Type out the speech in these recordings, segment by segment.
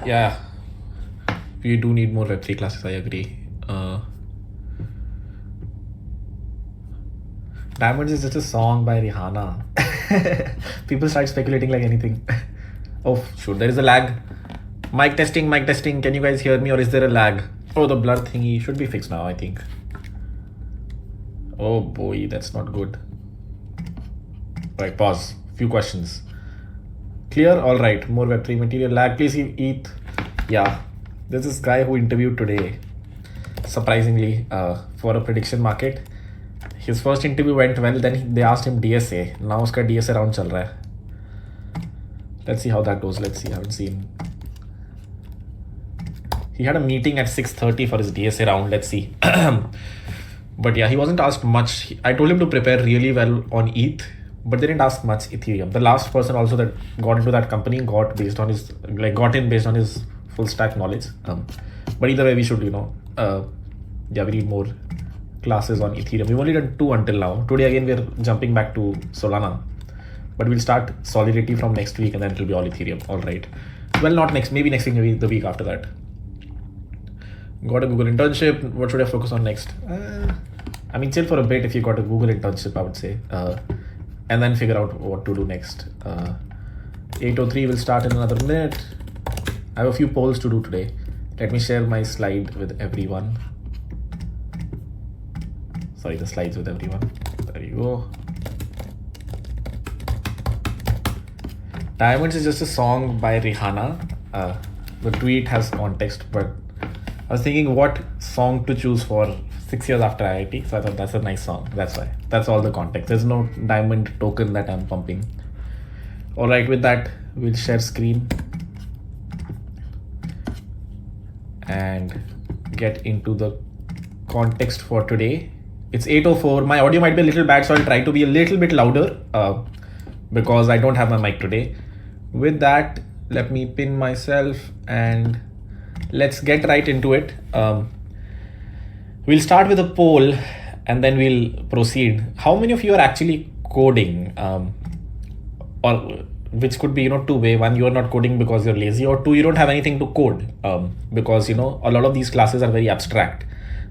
Yeah, we do need more Web3 classes, I agree. Diamonds is just a song by Rihanna. People start speculating like anything. Oh, shoot, there is a lag. Mic testing, mic testing. Can you guys hear me or is there a lag? Oh, the blur thingy should be fixed now, I think. Oh boy, that's not good. Right, pause. Few questions. Clear? All right. More Web3 material. Lag, please ETH. Yeah, there's this guy who interviewed today, surprisingly, for a prediction market. His first interview went well, then they asked him DSA. Now uska DSA round chal raha hai. Let's see how that goes. Let's see. I haven't seen. He had a meeting at 6:30 for his DSA round. Let's see. But yeah, he wasn't asked much. I told him to prepare really well on ETH, but they didn't ask much Ethereum. The last person also that got into that company got in based on his full stack knowledge. But either way, we should, we need more classes on Ethereum. We've only done 2 until now. Today again we're jumping back to Solana, but we'll start Solidity from next week and then it'll be all Ethereum. All right. Well, not next, maybe next week, maybe the week after that. Got a Google internship. What should I focus on next? I mean, chill for a bit if you got a Google internship, I would say, and then figure out what to do next. 8:03 will start in another minute. I have a few polls to do today. Let me share my slide with everyone. Sorry, the slides with everyone. There you go. Diamonds is just a song by Rihanna. The tweet has context, but I was thinking what song to choose for 6 years after IIT. So I thought that's a nice song. That's why. That's all the context. There's no diamond token that I'm pumping. All right, with that, we'll share screen and get into the context for today. It's 8:04. My audio might be a little bad, so I'll try to be a little bit louder because I don't have my mic today. With that, let me pin myself and let's get right into it. We'll start with a poll and then we'll proceed. How many of you are actually coding? Or which could be, 2-way. One, you're not coding because you're lazy, or 2, you don't have anything to code because, a lot of these classes are very abstract.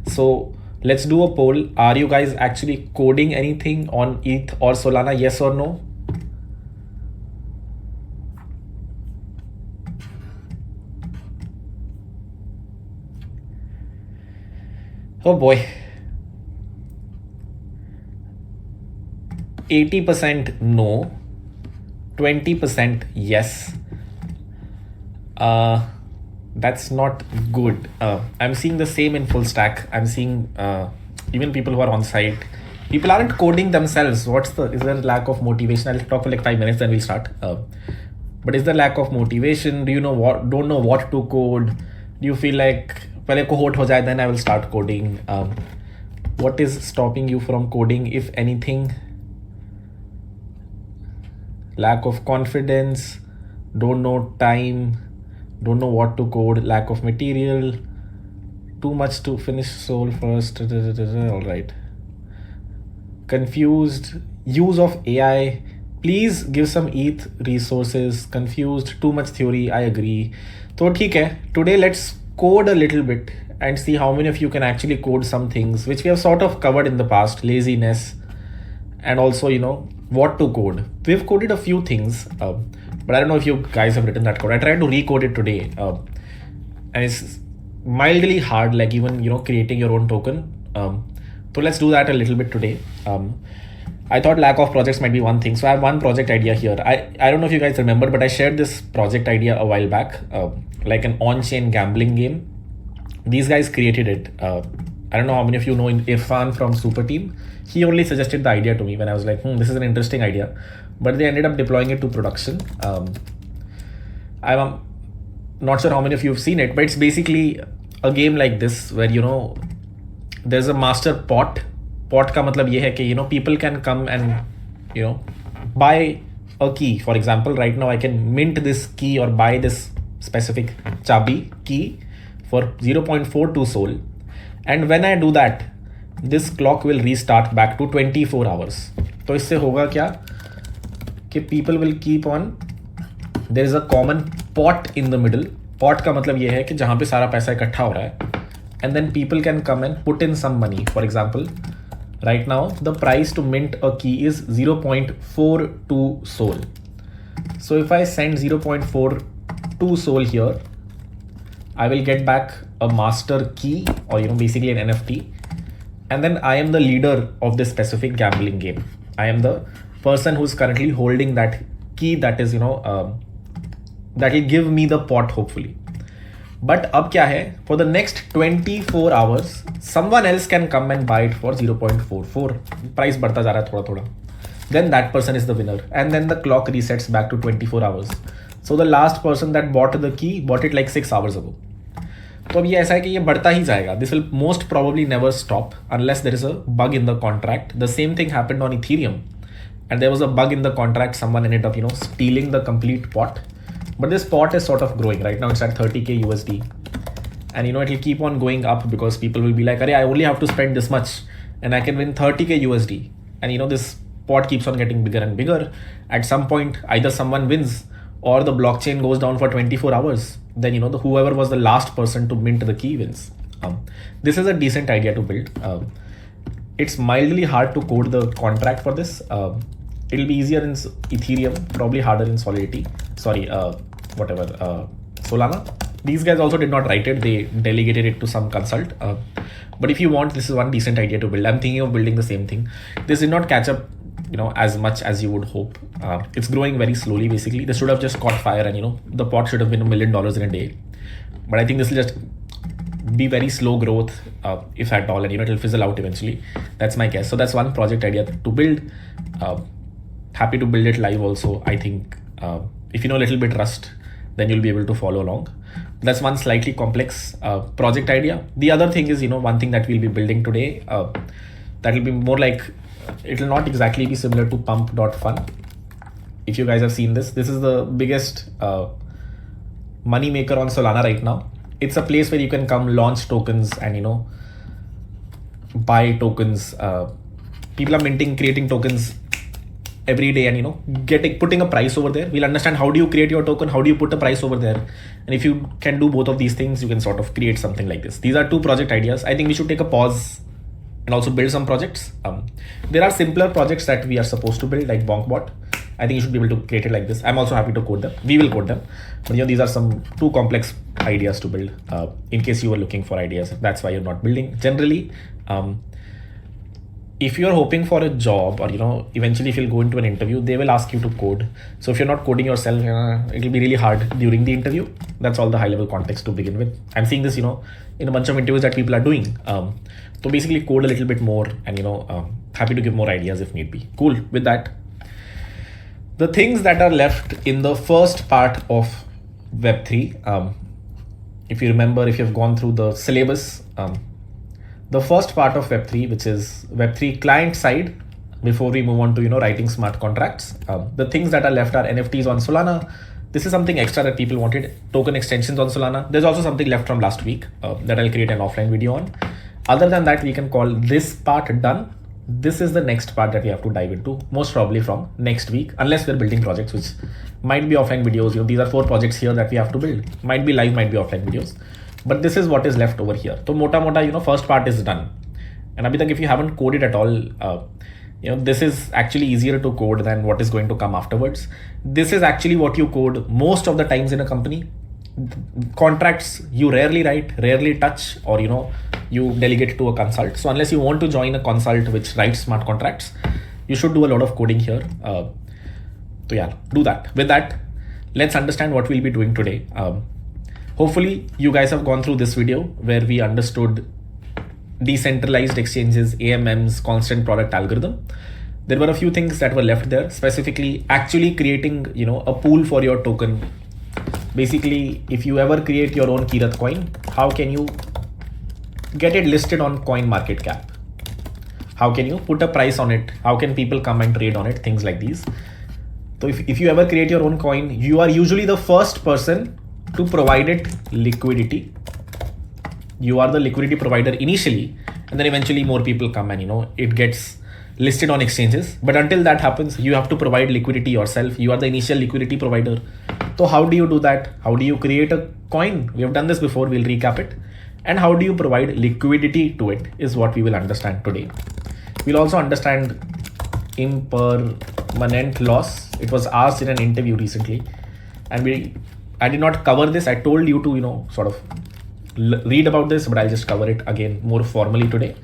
So let's do a poll. Are you guys actually coding anything on ETH or Solana? Yes or no? Oh boy. 80% no, 20% yes. That's not good. I'm seeing the same in full stack. I'm seeing even people who are on site. People aren't coding themselves. Is there a lack of motivation? I'll talk for like 5 minutes, then we'll start. But is there lack of motivation? Do you don't know what to code? Do you feel like pehle cohort ho jaye, then I will start coding? What is stopping you from coding, if anything? Lack of confidence, don't know time, don't know what to code, lack of material, too much to finish soul first. All right. Confused, use of AI, please give some ETH resources. Confused, too much theory, I agree. So theek hai, today let's code a little bit and see how many of you can actually code some things which we have sort of covered in the past. Laziness, and also, what to code. We've coded a few things, but I don't know if you guys have written that code. I tried to recode it today, and it's mildly hard, like even, creating your own token. So let's do that a little bit today. I thought lack of projects might be one thing. So I have one project idea here. I don't know if you guys remember, but I shared this project idea a while back, like an on-chain gambling game. These guys created it. I don't know how many of you know Irfan from Super Team. He only suggested the idea to me when I was like, this is an interesting idea. But they ended up deploying it to production. I'm not sure how many of you have seen it, but it's basically a game like this where, there's a master pot. Pot ka matlab ye hai ki, people can come and, buy a key. For example, right now I can mint this key or buy this specific chabi key for 0.42 Sol. And when I do that, this clock will restart back to 24 hours. तो इससे होगा क्या कि people will keep on, there is a common pot in the middle pot का मतलब ये है कि जहाँ पे सारा पैसा इकट्ठा हो रहा है, and then people can come and put in some money. For example, right now the price to mint a key is 0.42 Sol. So if I send 0.42 Sol here, I will get back a master key, or basically an NFT, and then I am the leader of this specific gambling game. I am the person who's currently holding that key that is that will give me the pot hopefully. But अब क्या है, for the next 24 hours someone else can come and buy it for 0.44. Price बढ़ता जा रहा है थोड़ा थोड़ा. Then that person is the winner, and then the clock resets back to 24 hours. So the last person that bought the key bought it like 6 hours ago. तो अब ये ऐसा है कि ये बढ़ता ही जाएगा. This will most probably never stop unless there is a bug in the contract. The same thing happened on Ethereum, and there was a bug in the contract. Someone ended up stealing the complete pot. But this pot is sort of growing. Right now it's at 30k USD, and it will keep on going up because people will be like, "Arey, I only have to spend this much and I can win 30k USD." And this pot keeps on getting bigger and bigger. At some point either someone wins or the blockchain goes down for 24 hours. Then whoever was the last person to mint the key wins. This is a decent idea to build. It's mildly hard to code the contract for this. It'll be easier in Ethereum, probably harder in Solidity. Solana. These guys also did not write it. They delegated it to some consult. But if you want, this is one decent idea to build. I'm thinking of building the same thing. This did not catch up, as much as you would hope. It's growing very slowly, basically. This should have just caught fire, and the pot should have been $1 million in a day. But I think this will just be very slow growth, if at all, and it'll fizzle out eventually. That's my guess. So that's one project idea to build. Happy to build it live also. I think if you know a little bit Rust, then you'll be able to follow along. That's one slightly complex project idea. The other thing is, one thing that we'll be building today, that will be more like, it will not exactly be similar to pump.fun. If you guys have seen this is the biggest money maker on Solana right now. It's a place where you can come launch tokens and buy tokens. People are creating tokens every day, and putting a price over there. We'll understand how do you create your token, how do you put a price over there, and if you can do both of these things, you can sort of create something like this. These are two project ideas. I think we should take a pause and also build some projects. There are simpler projects that we are supposed to build, like BonkBot. I think you should be able to create it like this. I'm also happy to code them. We will code them. But these are some too complex ideas to build. In case you were looking for ideas, that's why you're not building. Generally, if you're hoping for a job, or eventually if you'll go into an interview, they will ask you to code. So if you're not coding yourself, it'll be really hard during the interview. That's all the high level context to begin with. I'm seeing this, in a bunch of interviews that people are doing. So basically code a little bit more, and happy to give more ideas if need be. Cool. With that, the things that are left in the first part of Web3, if you remember, if you've gone through the syllabus, the first part of Web3, which is Web3 client side, before we move on to writing smart contracts, the things that are left are NFTs on Solana. This is something extra that people wanted. Token extensions on Solana. There's also something left from last week that I'll create an offline video on. Other than that, we can call this part done. This is the next part that we have to dive into, most probably from next week, unless we're building projects, which might be offline videos. These are 4 projects here that we have to build. Might be live, might be offline videos. But this is what is left over here. So mota, first part is done. And abhi tak, if you haven't coded at all, this is actually easier to code than what is going to come afterwards. This is actually what you code most of the times in a company. Contracts you rarely write, rarely touch, or you delegate to a consult. So unless you want to join a consult which writes smart contracts, you should do a lot of coding here. So yeah, do that. With that, let's understand what we'll be doing today. Hopefully you guys have gone through this video where we understood decentralized exchanges, AMMs, constant product algorithm. There were a few things that were left there, specifically actually creating a pool for your token. Basically, if you ever create your own Kirat coin, how can you get it listed on CoinMarketCap? How can you put a price on it? How can people come and trade on it? Things like these. So if you ever create your own coin, you are usually the first person to provide it liquidity. You are the liquidity provider initially, and then eventually more people come and it gets listed on exchanges. But until that happens, you have to provide liquidity yourself. You are the initial liquidity provider. So how do you do that? How do you create a coin? We have done this before, we'll recap it. And how do you provide liquidity to it is what we will understand today. We'll also understand impermanent loss. It was asked in an interview recently, and I did not cover this. I told you to, sort of read about this, but I'll just cover it again more formally today.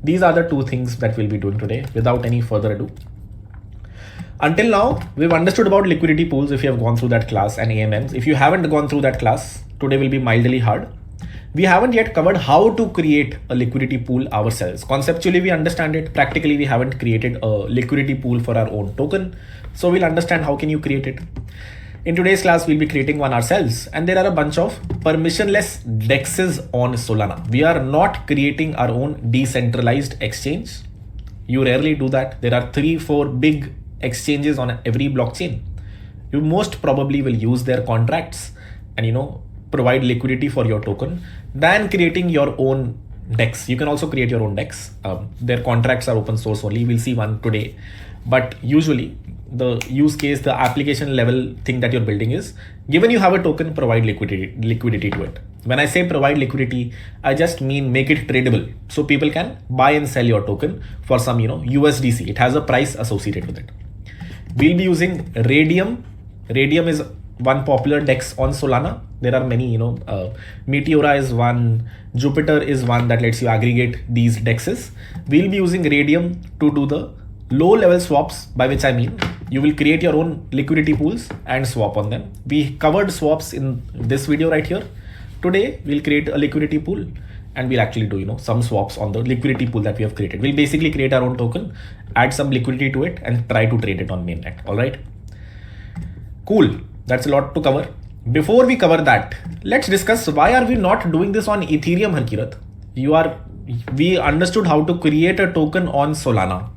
These are the two things that we'll be doing today without any further ado. Until now, we've understood about liquidity pools if you have gone through that class, and AMMs. If you haven't gone through that class, today will be mildly hard. We haven't yet covered how to create a liquidity pool ourselves. Conceptually, we understand it. Practically, we haven't created a liquidity pool for our own token. So we'll understand how can you create it. In today's class, we'll be creating one ourselves, and there are a bunch of permissionless dexes on Solana. We are not creating our own decentralized exchange. You rarely do that. There are 3-4 big exchanges on every blockchain. You most probably will use their contracts and provide liquidity for your token than creating your own DEX. You can also create your own DEX. Their contracts are open source only. We'll see one today. But usually the use case, the application level thing that you're building is, given you have a token, provide liquidity to it. When I say provide liquidity, I just mean make it tradable. So people can buy and sell your token for some, USDC. It has a price associated with it. We'll be using Radium. Radium is one popular DEX on Solana. There are many, Meteora is one, Jupiter is one that lets you aggregate these DEXs. We'll be using Radium to do the low level swaps, by which I mean you will create your own liquidity pools and swap on them. We covered swaps in this video right here. Today, we'll create a liquidity pool and we'll actually do, some swaps on the liquidity pool that we have created. We'll basically create our own token, add some liquidity to it and try to trade it on mainnet. All right. Cool. That's a lot to cover. Before we cover that, let's discuss why are we not doing this on Ethereum, Harkirat? We understood how to create a token on Solana.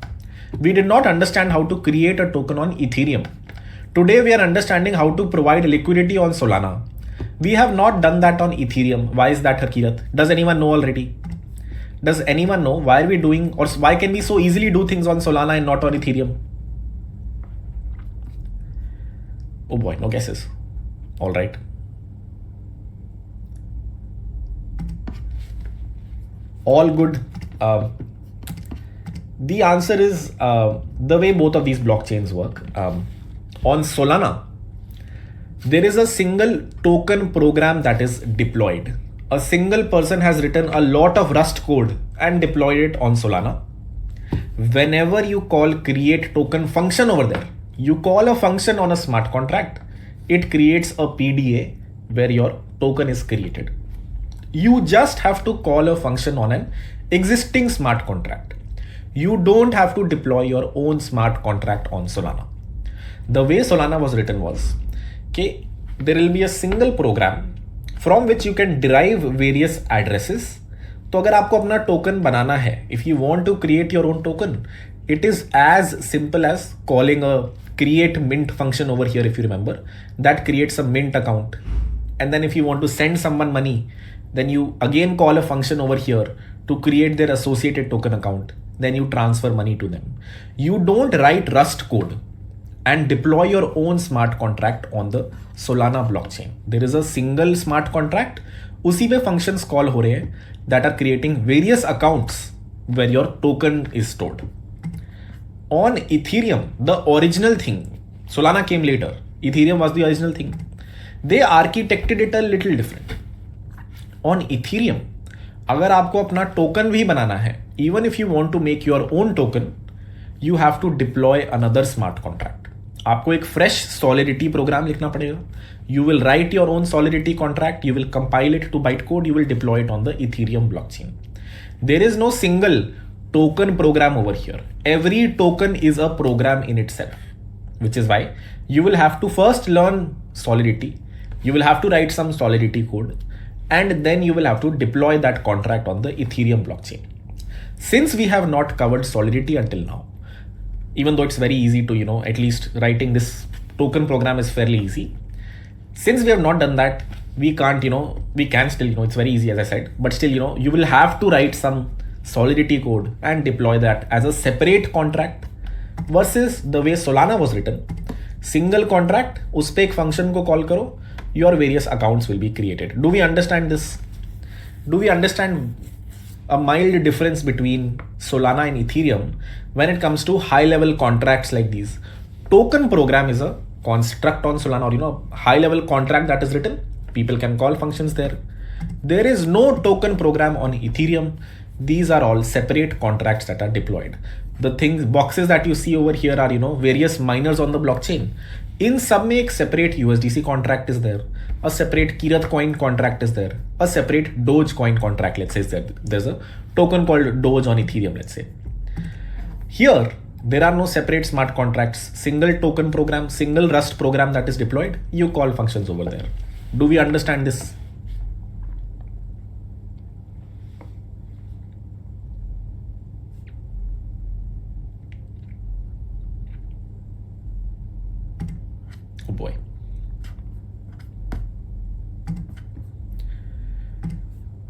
We did not understand how to create a token on Ethereum. Today we are understanding how to provide liquidity on Solana. We have not done that on Ethereum. Why is that, Harkirat? Does anyone know already? Does anyone know why are we doing, or why can we so easily do things on Solana and not on Ethereum? Oh boy, no guesses. All right. All good. The answer is the way both of these blockchains work. On Solana, there is a single token program that is deployed. A single person has written a lot of Rust code and deployed it on Solana. Whenever you call create token function over there, you call a function on a smart contract, it creates a PDA where your token is created. You just have to call a function on an existing smart contract. You don't have to deploy your own smart contract on Solana. The way Solana was written was, okay, there will be a single program from which you can derive various addresses. तो अगर आपको अपना token बनाना है, if you want to create your own token, it is as simple as calling a create mint function over here. If you remember, that creates a mint account. And then if you want to send someone money, then you again call a function over here to create their associated token account. Then you transfer money to them. You don't write Rust code and deploy your own smart contract on the Solana blockchain. There is a single smart contract. उसी पे functions call हो रहे हैं that are creating various accounts where your token is stored. On Ethereum, the original thing, Solana came later. Ethereum was the original thing. They architected it a little different. On Ethereum, अगर आपको अपना token भी बनाना है, even if you want to make your own token, you have to deploy another smart contract. आपको एक fresh solidity program लिखना पड़ेगा. You will write your own solidity contract. You will compile it to bytecode. You will deploy it on the Ethereum blockchain. There is no single token program over here. Every token is a program in itself, which is why you will have to first learn Solidity. You will have to write some Solidity code, and then you will have to deploy that contract on the Ethereum blockchain. Since we have not covered Solidity until now, even though it's very easy to, at least writing this token program is fairly easy. Since we have not done that, we can't, we can still, it's very easy as I said, but still, you will have to write some Solidity code, and deploy that as a separate contract versus the way Solana was written. Single contract, उस पे एक function को call करो, your various accounts will be created. Do we understand this? Do we understand a mild difference between Solana and Ethereum when it comes to high level contracts like these? Token program is a construct on Solana, or high level contract that is written. People can call functions there. There is no token program on Ethereum. These are all separate contracts that are deployed. The things, boxes that you see over here are, various miners on the blockchain. In some में एक separate USDC contract is there, a separate Kirat coin contract is there, a separate Doge coin contract, let's say there's a token called Doge on Ethereum, let's say. Here, there are no separate smart contracts, single token program, single Rust program that is deployed. You call functions over there. Do we understand this? Oh boy.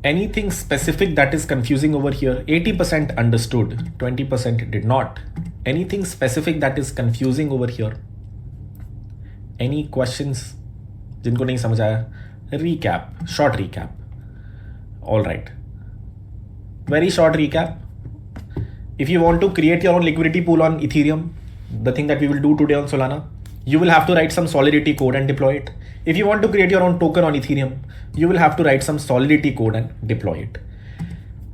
Anything specific that is confusing over here? 80% understood, 20% did not. Anything specific that is confusing over here? Any questions? जिनको नहीं समझ आया? Recap, short recap. All right. Very short recap. If you want to create your own liquidity pool on Ethereum, the thing that we will do today on Solana, you will have to write some Solidity code and deploy it. If you want to create your own token on Ethereum, you will have to write some Solidity code and deploy it.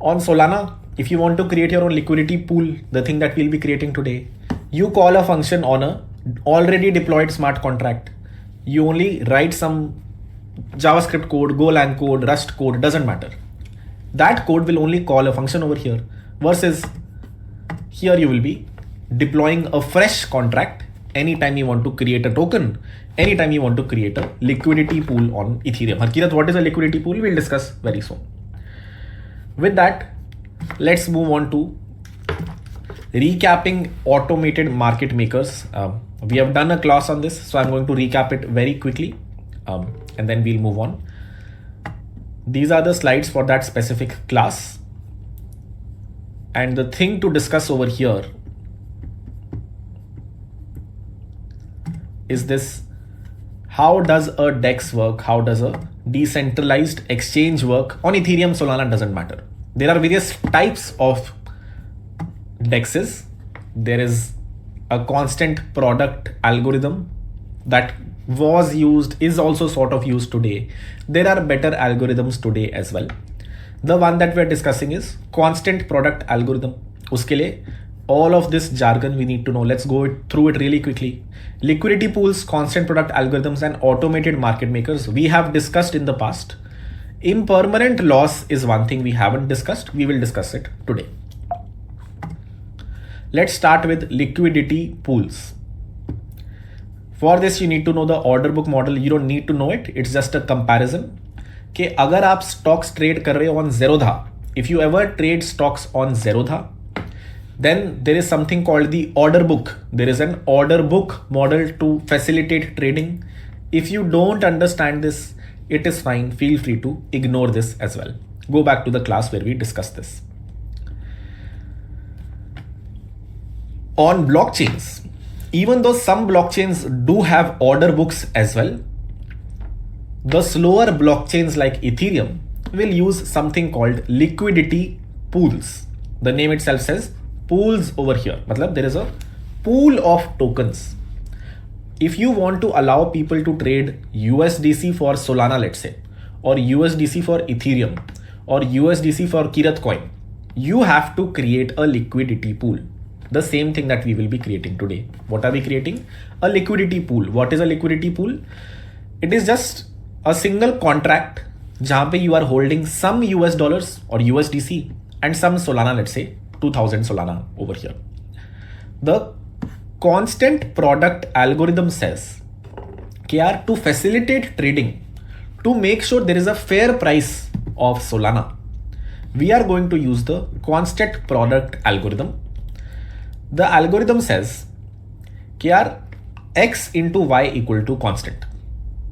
On Solana, if you want to create your own liquidity pool, the thing that we'll be creating today, you call a function on a already deployed smart contract. You only write some JavaScript code, Golang code, Rust code, doesn't matter. That code will only call a function over here, versus here you will be deploying a fresh contract anytime you want to create a token, anytime you want to create a liquidity pool on Ethereum. Harkirat, what is a liquidity pool? We'll discuss very soon. With that, let's move on to recapping automated market makers. We have done a class on this, so I'm going to recap it very quickly, and then we'll move on. These are the slides for that specific class. And the thing to discuss over here is this: how does a DEX work? How does a decentralized exchange work? On Ethereum, Solana, doesn't matter. There are various types of DEXs. There is a constant product algorithm that was used, is also sort of used today. There are better algorithms today as well. The one that we're discussing is constant product algorithm. Uske liye, all of this jargon we need to know. Let's go through it really quickly. Liquidity pools, constant product algorithms, and automated market makers we have discussed in the past. Impermanent loss is one thing we haven't discussed. We will discuss it today. Let's start with liquidity pools. For this, you need to know the order book model. You don't need to know it. It's just a comparison. कि अगर आप stocks trade कर रहे हो on Zerodha, if you ever trade stocks on Zerodha, then there is something called the order book. There is an order book model to facilitate trading. If you don't understand this, it is fine. Feel free to ignore this as well. Go back to the class where we discussed this. On blockchains, even though some blockchains do have order books as well, the slower blockchains like Ethereum will use something called liquidity pools. The name itself says pools over here. Matlab, there is a pool of tokens. If you want to allow people to trade USDC for Solana, let's say, or USDC for Ethereum, or USDC for Kirat coin, you have to create a liquidity pool. The same thing that we will be creating today. What are we creating? A liquidity pool. What is a liquidity pool? It is just a single contract जहाँ पे you are holding some US dollars or USDC and some Solana, let's say 2000 Solana over here. The constant product algorithm says that to facilitate trading, to make sure there is a fair price of Solana, we are going to use the constant product algorithm. The algorithm says that x into y equal to constant.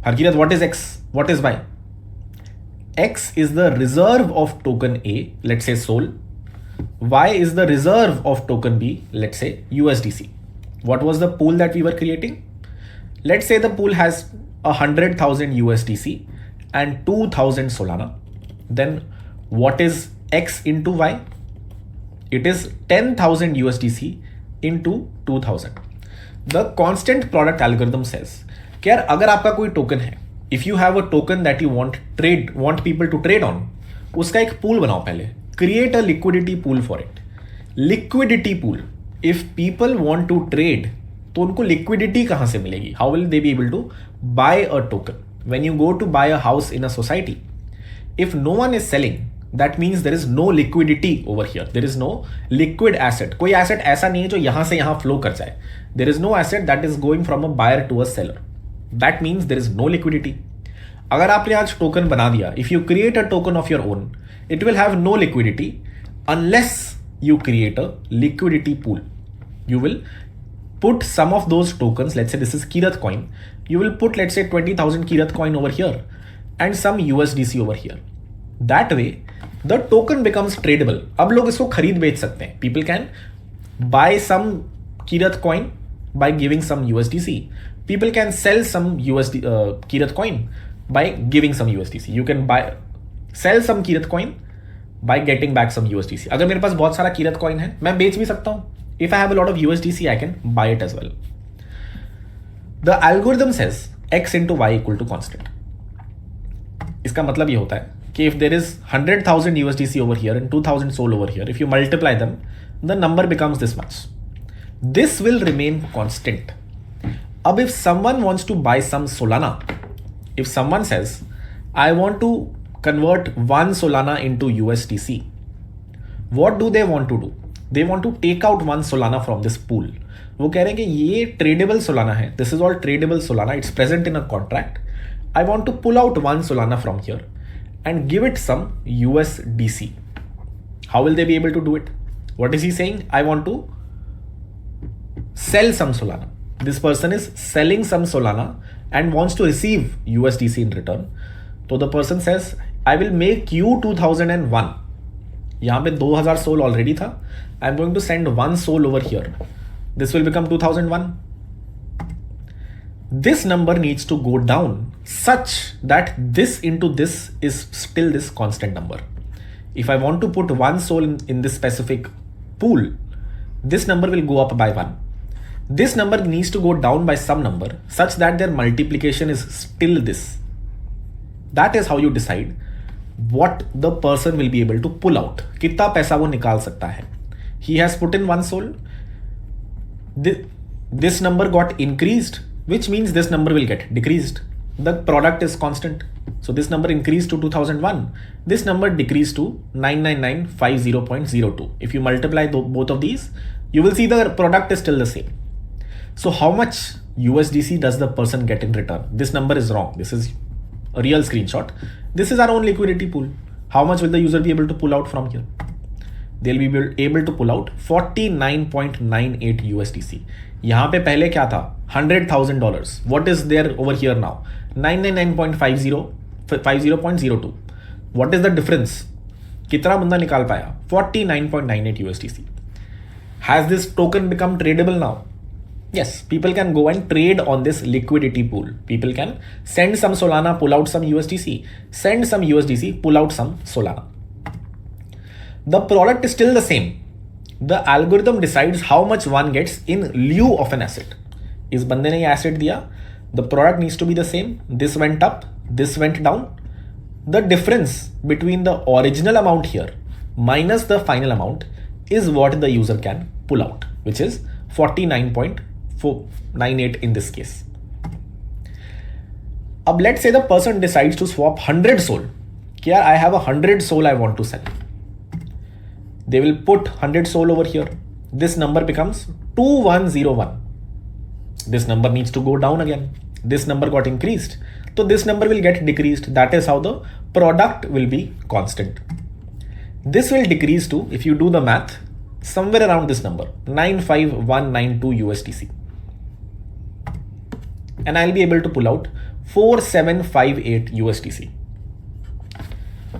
Harkirat, what is x? What is y? X is the reserve of token A, let's say SOL, Why is the reserve of token B, let's say USDC? What was the pool that we were creating? Let's say the pool has 100,000 USDC and 2,000 Solana. Then what is X into Y? It is 10,000 USDC into 2,000. The constant product algorithm says कि यार अगर आपका कोई token है, if you have a token that you want people to trade on, उसका एक pool बनाओ पहले. Create a liquidity pool for it. Liquidity pool. If people want to trade, तो उनको liquidity कहाँ से मिलेगी? How will they be able to buy a token? When you go to buy a house in a society, if no one is selling, that means there is no liquidity over here. There is no liquid asset. कोई asset ऐसा नहीं है जो यहाँ से यहाँ flow कर जाए. There is no asset that is going from a buyer to a seller. That means there is no liquidity. अगर आपने आज token बना दिया, if you create a token of your own, it will have no liquidity unless you create a liquidity pool. You will put some of those tokens, let's say this is Kirat coin, you will put let's say 20,000 Kirat coin over here and some USDC over here. That way, the token becomes tradable. अब लोग इसको खरीद बेच सकते हैं. People can buy some Kirat coin by giving some USDC. People can sell some Kirat coin by giving some USDC. You can sell some Kirat coin by getting back some USDC. अगर मेरे पास बहुत सारा Kirat coin है, मैं बेच भी सकता हूँ. If I have a lot of USDC, I can buy it as well. The algorithm says X into Y equal to constant. इसका मतलब ये होता है कि if there is 100,000 USDC over here and 2,000 SOL over here, if you multiply them, the number becomes this much. This will remain constant. अब if someone wants to buy some Solana, if someone says, I want to convert one Solana into USDC, what do they want to do? They want to take out one Solana from this pool. वो कह रहे हैं कि ये tradable Solana है. This is all tradable Solana. It's present in a contract. I want to pull out one Solana from here and give it some USDC. How will they be able to do it? What is he saying? I want to sell some Solana. This person is selling some Solana and wants to receive USDC in return. So the person says, I will make you 2001. यहाँ पे 2000 soul already था. I am going to send 1 soul over here. This will become 2001. This number needs to go down such that this into this is still this constant number. If I want to put 1 soul in this specific pool, this number will go up by 1. This number needs to go down by some number such that their multiplication is still this. That is how you decide what the person will be able to pull out. कितना पैसा वो निकाल सकता है. He has put in 1 soul. This number got increased, which means this number will get decreased. The product is constant. So this number increased to 2001. This number decreased to 99950.02. If you multiply both of these, you will see the product is still the same. So how much USDC does the person get in return? This number is wrong. This is a real screenshot. This is our own liquidity pool. How much will the user be able to pull out from here? They'll be able to pull out 49.98 USDC. यहाँ पे पहले क्या था? $100,000. What is there over here now? 999.50.02. What is the difference? कितना बंदा निकाल पाया? 49.98 USDC. Has this token become tradable now? Yes, people can go and trade on this liquidity pool. People can send some Solana, pull out some USDC, send some USDC, pull out some Solana. The product is still the same. The algorithm decides how much one gets in lieu of an asset. इस बंदे ने ये asset दिया. The product needs to be the same. This went up, this went down. The difference between the original amount here minus the final amount is what the user can pull out, which is 49.98 in this case. अब let's say the person decides to swap 100 SOL. Here I have 100 SOL I want to sell. They will put 100 SOL over here. This number becomes 2101. This number needs to go down again. This number got increased. So this number will get decreased. That is how the product will be constant. This will decrease to, if you do the math, somewhere around this number, 95192 USDC. And I'll be able to pull out 4758 USDC.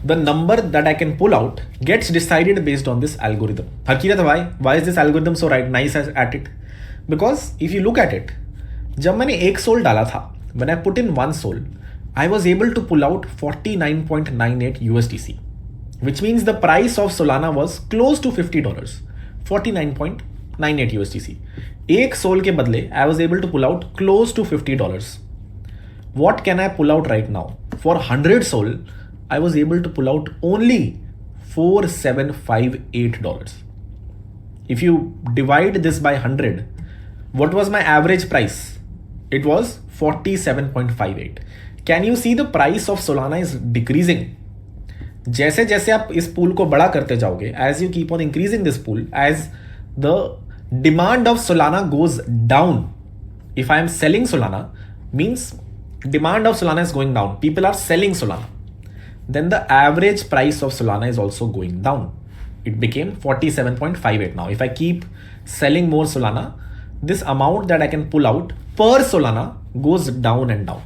the number that I can pull out gets decided based on this algorithm. Harkirat, why is this algorithm so nice at it? Because if you look at it, जब मैंने एक soul डाला था, when I put in one soul, I was able to pull out 49.98 USDC, which means the price of Solana was close to $50, 49.98 USDC. एक soul के बदले I was able to pull out close to $50. What can I pull out right now? For 100 soul, I was able to pull out only $4758. If you divide this by 100, what was my average price? It was 47.58. Can you see the price of Solana is decreasing? जैसे जैसे आप इस pool को बड़ा करते जाओगे, as you keep on increasing this pool, as the demand of Solana goes down, if I am selling Solana, means demand of Solana is going down. People are selling Solana. Then the average price of Solana is also going down. It became 47.58 now. If I keep selling more Solana, this amount that I can pull out per Solana goes down and down.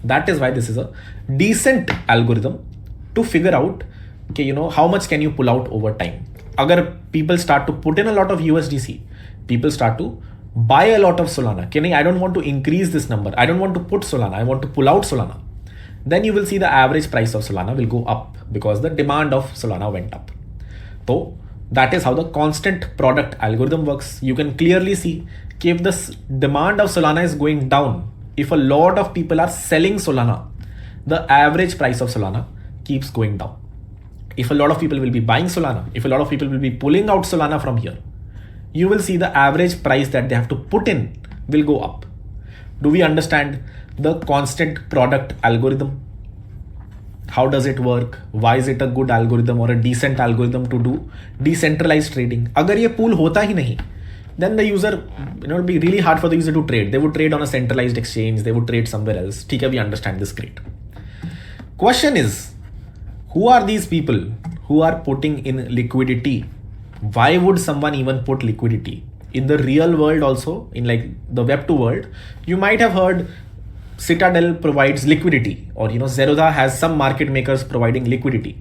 That is why this is a decent algorithm to figure out, okay, you know, how much can you pull out over time. Agar people start to put in a lot of USDC, people start to buy a lot of Solana. I don't want to increase this number. I don't want to put Solana. I want to pull out Solana. Then you will see the average price of Solana will go up because the demand of Solana went up. So that is how the constant product algorithm works. You can clearly see if the demand of Solana is going down, if a lot of people are selling Solana, the average price of Solana keeps going down. If a lot of people will be buying Solana, if a lot of people will be pulling out Solana from here, you will see the average price that they have to put in will go up. Do we understand the constant product algorithm? How does it work? Why is it a good algorithm or a decent algorithm to do decentralized trading? Agar ye pool hota hi nahi, then the user, it will be really hard for the user to trade. They would trade on a centralized exchange. They would trade somewhere else. Okay, we understand this, great. Question is, who are these people who are putting in liquidity? Why would someone even put liquidity? In the real world also, in like the Web2 world, you might have heard Citadel provides liquidity, or Zerodha has some market makers providing liquidity.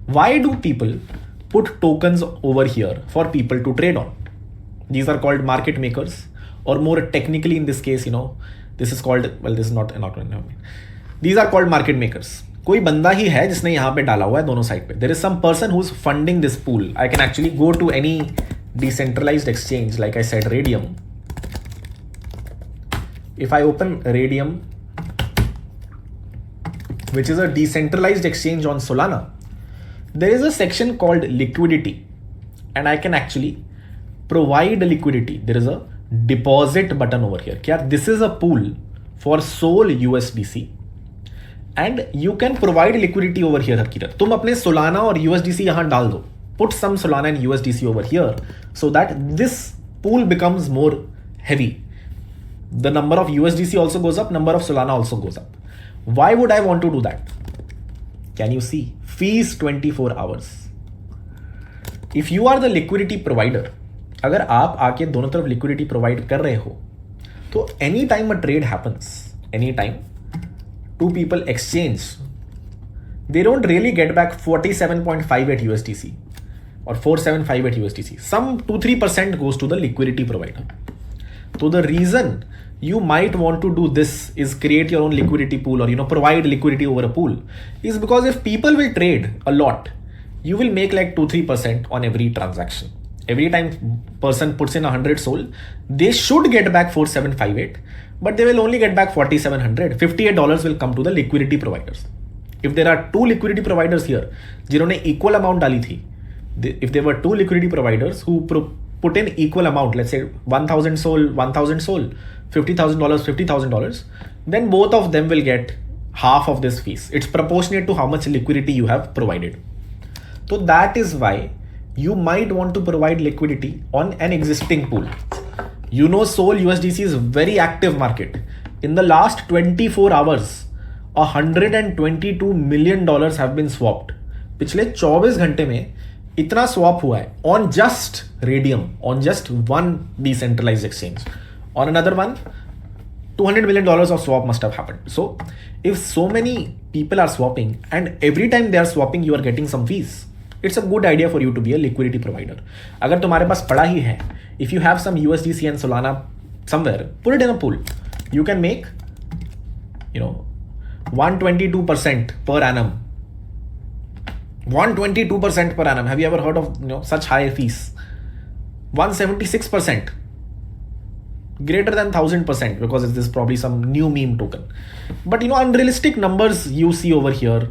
Why do people put tokens over here for people to trade on? These are called market makers, or more technically in this case, this is called, well, this is not. These are called market makers. कोई बंदा ही है जिसने यहाँ पे डाला हुआ है दोनों साइड पे. There is some person who's funding this pool. I can actually go to any decentralized exchange, like I said, Radium. If I open Radium, which is a decentralized exchange on Solana, there is a section called liquidity, and I can actually provide liquidity. There is a deposit button over here. This is a pool for Sol USDC. And you can provide liquidity over here, Harkirat. तुम अपने Solana और USDC यहाँ डाल दो. Put some Solana and USDC over here so that this pool becomes more heavy. The number of USDC also goes up, number of Solana also goes up. Why would I want to do that? Can you see? Fees 24 hours. If you are the liquidity provider, अगर आप आके दोनों तरफ liquidity provide कर रहे हो, तो anytime a trade happens, anytime two people exchange, they don't really get back 47.58 USDC or 4758 USDC. Some 2-3% goes to the liquidity provider. So the reason you might want to do this is create your own liquidity pool, or provide liquidity over a pool, is because if people will trade a lot, you will make like 2-3% on every transaction. Every time person puts in 100 Sol, they should get back 4758, but they will only get back 4700. $58 will come to the liquidity providers. If there are two liquidity providers here, जिन्होंने equal amount डाली थी, if there were two liquidity providers who put in equal amount, let's say 1000 Sol, 1000 Sol, $50,000, $50,000, then both of them will get half of this fees. It's proportionate to how much liquidity you have provided. So that is why you might want to provide liquidity on an existing pool. Sol USDC is a very active market. In the last 24 hours, $122 million have been swapped. पिछले 24 घंटे में इतना swap हुआ है on just Radium, on just one decentralized exchange. On another one, $200 million of swap must have happened. So if so many people are swapping, and every time they are swapping you are getting some fees. It's a good idea for you to be a liquidity provider. अगर तुम्हारे पास पड़ा ही है, if you have some USDC and Solana somewhere, put it in a pool. You can make 122% per annum. 122% per annum. Have you ever heard of such high fees? 176%. Greater than 1000%, because this is probably some new meme token. But unrealistic numbers you see over here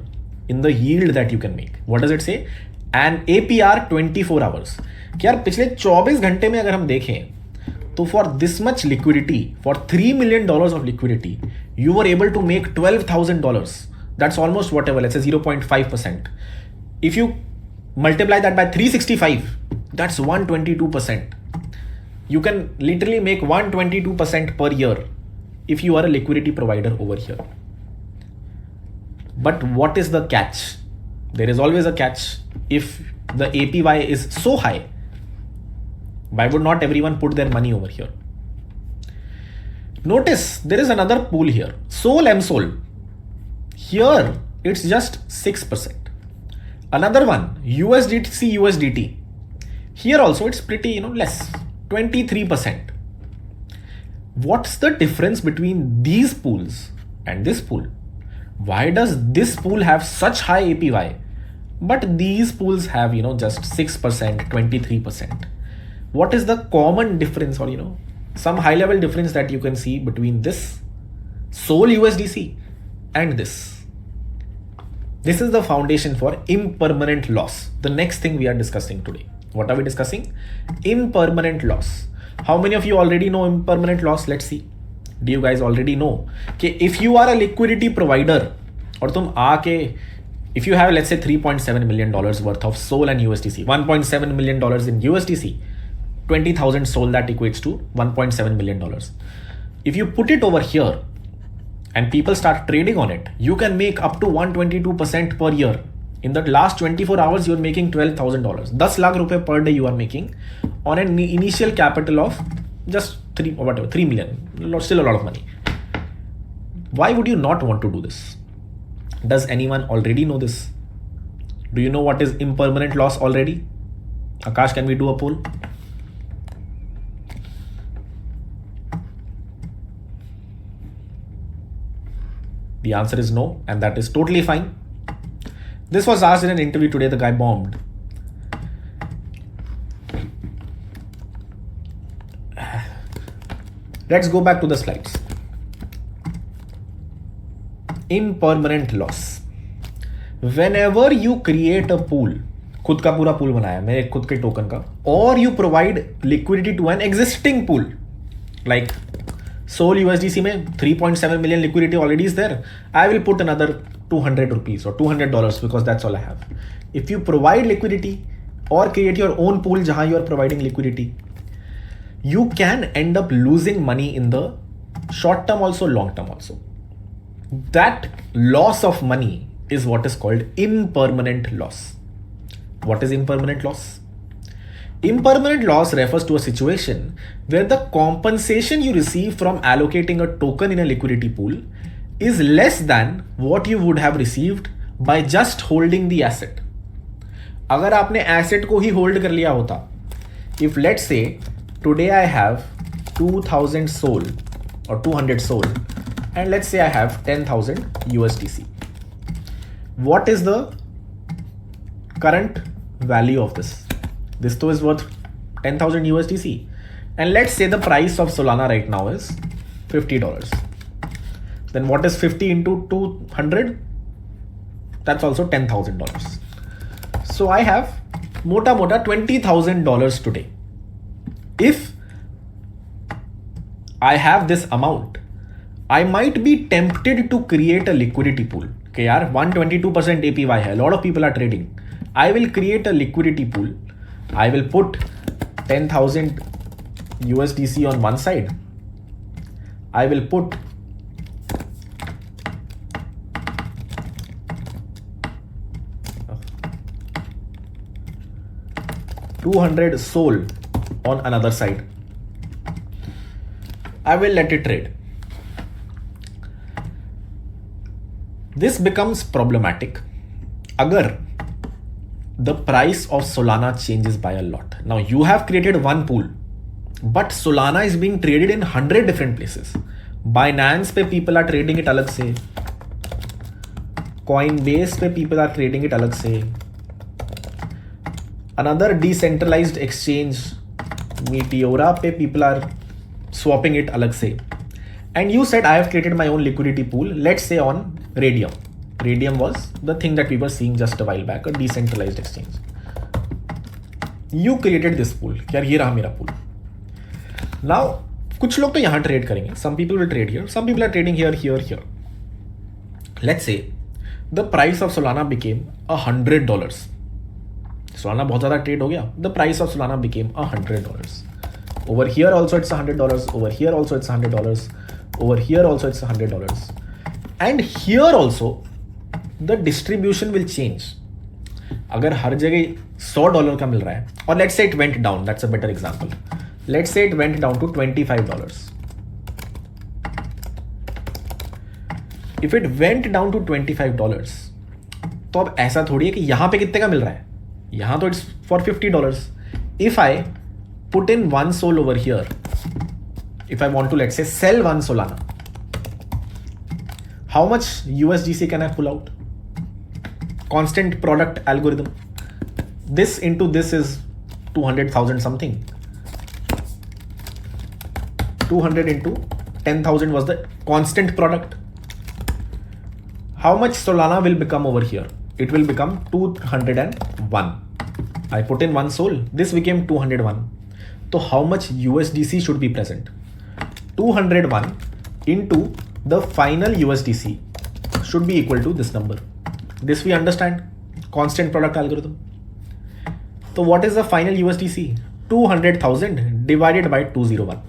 in the yield that you can make. What does it say? An APR 24 hours. कि यार पिछले 24 घंटे में अगर हम देखें तो for this much liquidity, for $3 million of liquidity, you were able to make $12,000. That's almost whatever, let's say 0.5%. If you multiply that by 365, that's 122%. You can literally make 122% per year if you are a liquidity provider over here. But what is the catch? There is always a catch. If the APY is so high, why would not everyone put their money over here? Notice there is another pool here, Sol M Sol. Here it's just 6%. Another one, USDC USDT. Here also it's pretty less, 23%. What's the difference between these pools and this pool? Why does this pool have such high APY, but these pools have just 6%, 23%? What is the common difference, or some high level difference that you can see between this Sol USDC and this? This is the foundation for impermanent loss. The next thing we are discussing today. What are we discussing? Impermanent loss. How many of you already know impermanent loss? Let's see. Do you guys already know? Okay, if you are a liquidity provider, or if you have, let's say, $3.7 million worth of Sol and USDC, $1.7 million in USDC, 20,000 Sol, that equates to $1.7 million. If you put it over here and people start trading on it, you can make up to 122% per year. In the last 24 hours, you're making $12,000. 10 lakh rupees per day you are making on an initial capital of just 3 million. Still a lot of money. Why would you not want to do this? Does anyone already know this? Do you know what is impermanent loss already? Akash, can we do a poll? The answer is no, and that is totally fine. This was asked in an interview today. The guy bombed. Let's go back to the slides. Impermanent loss. Whenever you create a pool, खुद का पूरा pool बनाया मेरे खुद के token का, or you provide liquidity to an existing pool, like Sol USDC में 3.7 million liquidity already is there. I will put another 200 rupees or $200 because that's all I have. If you provide liquidity or create your own pool जहाँ you are providing liquidity, you can end up losing money in the short term also, long term also. That loss of money is what is called impermanent loss. What is impermanent loss? Impermanent loss refers to a situation where the compensation you receive from allocating a token in a liquidity pool is less than what you would have received by just holding the asset. अगर आपने asset को ही hold कर लिया होता, if let's say today I have 2000 Sol or 200 Sol, and let's say I have 10,000 USDC. What is the current value of this? This too is worth 10,000 USDC. And let's say the price of Solana right now is $50. Then what is 50 into 200? That's also $10,000. So I have mota $20,000 today. If I have this amount, I might be tempted to create a liquidity pool. Okay, yaar, 122% APY hai. A lot of people are trading. I will create a liquidity pool. I will put 10,000 USDC on one side. I will put 200 Sol on another side. I will let it trade. This becomes problematic agar the price of Solana changes by a lot. Now you have created one pool, but Solana is being traded in 100 different places. Binance पे people are trading it अलग से, Coinbase पे people are trading it अलग से, another decentralized exchange Meteora पे people are swapping it अलग से. And you said I have created my own liquidity pool, let's say on Radium. Radium was the thing that we were seeing just a while back, a decentralized exchange. You created this pool. यार ये रहा मेरा pool. Now कुछ लोग तो यहाँ trade करेंगे. Some people will trade here. Some people are trading here, here, here. Let's say the price of Solana became $100. Solana बहुत ज़्यादा trade हो गया. The price of Solana became $100. Over here also it's $100. Over here also it's $100. Over here also it's $100. And here also the distribution will change. अगर हर जगह $100 का मिल रहा है, और let's say it went down, that's a better example. Let's say it went down to $25. If it went down to $25, तो अब ऐसा थोड़ी है कि यहाँ पे कितने का मिल रहा है, यहाँ तो it's for $50. If I put in one sol over here, if I want to let's say sell one Solana, how much USDC can I pull out? Constant product algorithm. This into this is 200,000 something. 200 into 10,000 was the constant product. How much Solana will become over here? It will become 201. I put in one sol. This became 201. So how much USDC should be present? 201 into the final USDC should be equal to this number. This we understand. Constant product algorithm. So what is the final USDC? 200,000 divided by 201.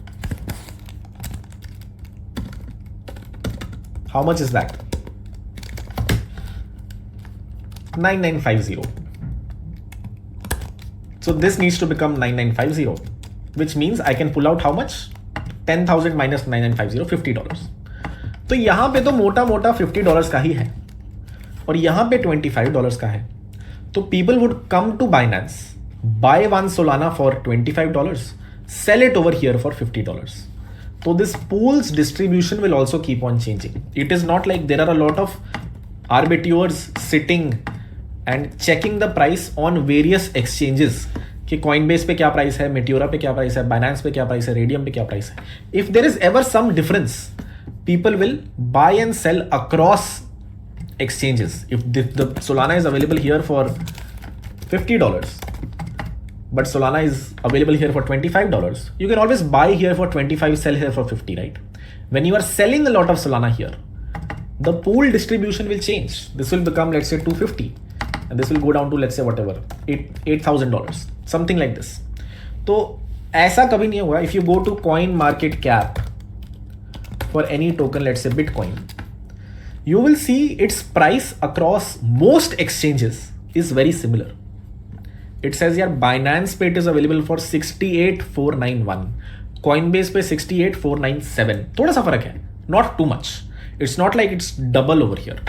How much is that? 9950. So this needs to become 9950, which means I can pull out how much? 10,000 minus 9950, $50. तो यहाँ पे तो मोटा मोटा $50 का ही है, और यहाँ पे $25 का है. तो people would come to Binance, buy one Solana for $25, sell it over here for $50. So this pool's distribution will also keep on changing. It is not like there are a lot of arbiters sitting and checking the price on various exchanges कि Coinbase पे क्या price है, Meteora पे क्या price है, Binance पे क्या price है, Radium पे क्या प्राइस है. If there is ever some difference, people will buy and sell across exchanges. If the Solana is available here for $50, but Solana is available here for $25, you can always buy here for 25, sell here for 50, right? When you are selling a lot of Solana here, the pool distribution will change. This will become, let's say, 250, and this will go down to, let's say, whatever, $8,000, something like this. तो ऐसा कभी नहीं हुआ. If you go to coin market cap for any token, let's say Bitcoin, you will see its price across most exchanges is very similar. It says here Binance पे it is available for 68,491, Coinbase पे 68,497. थोड़ा सा फर्क है, not too much. It's not like it's double over here.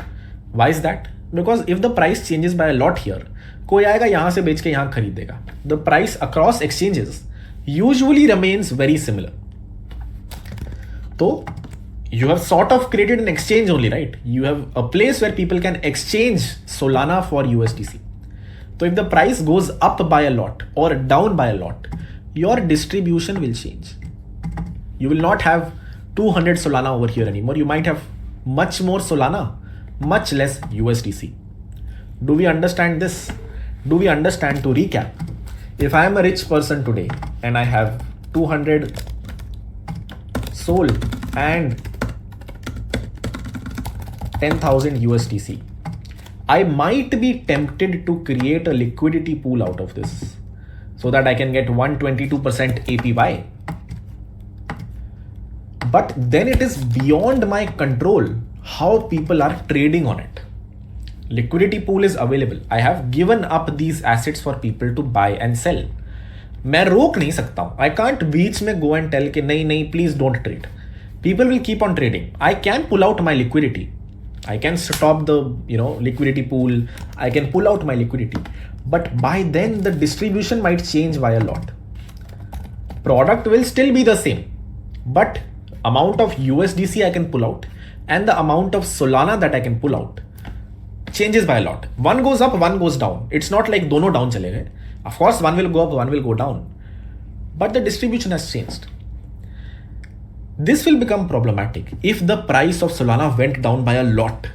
Why is that? Because if the price changes by a lot here, कोई आएगा यहाँ से बेच के यहाँ खरीदेगा. The price across exchanges usually remains very similar. So you have sort of created an exchange only, right? You have a place where people can exchange Solana for USDC. So if the price goes up by a lot or down by a lot, your distribution will change. You will not have 200 Solana over here anymore. You might have much more Solana, much less USDC. Do we understand this? Do we understand? To recap, if I am a rich person today and I have 200 Sol and 10,000 USDC, I might be tempted to create a liquidity pool out of this so that I can get 122% APY. But then it is beyond my control how people are trading on it. Liquidity pool is available. I have given up these assets for people to buy and sell. मैं रोक नहीं सकता हूँ. I can't बीच में go and tell कि नहीं नहीं please don't trade. People will keep on trading. I can pull out my liquidity, I can stop the liquidity pool, I can pull out my liquidity, but by then the distribution might change by a lot. Product will still be the same, but amount of USDC I can pull out and the amount of Solana that I can pull out changes by a lot. One goes up, one goes down. It's not like dono down chale gaye. Of course, one will go up, one will go down, but the distribution has changed. This will become problematic if the price of Solana went down by a lot.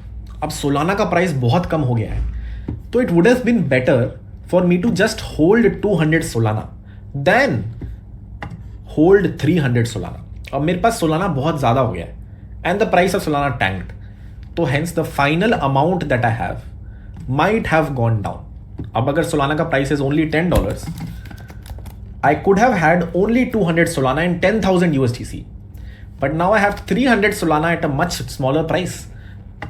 अब Solana का price बहुत कम हो गया है, तो it would have been better for me to just hold 200 Solana than hold 300 Solana. अब मेरे पास Solana बहुत ज़्यादा हो गया है and the price of Solana tanked. तो hence the final amount that I have might have gone down. अब अगर Solana का price is only $10, I could have had only 200 Solana and 10,000 USDC. But now I have 300 Solana at a much smaller price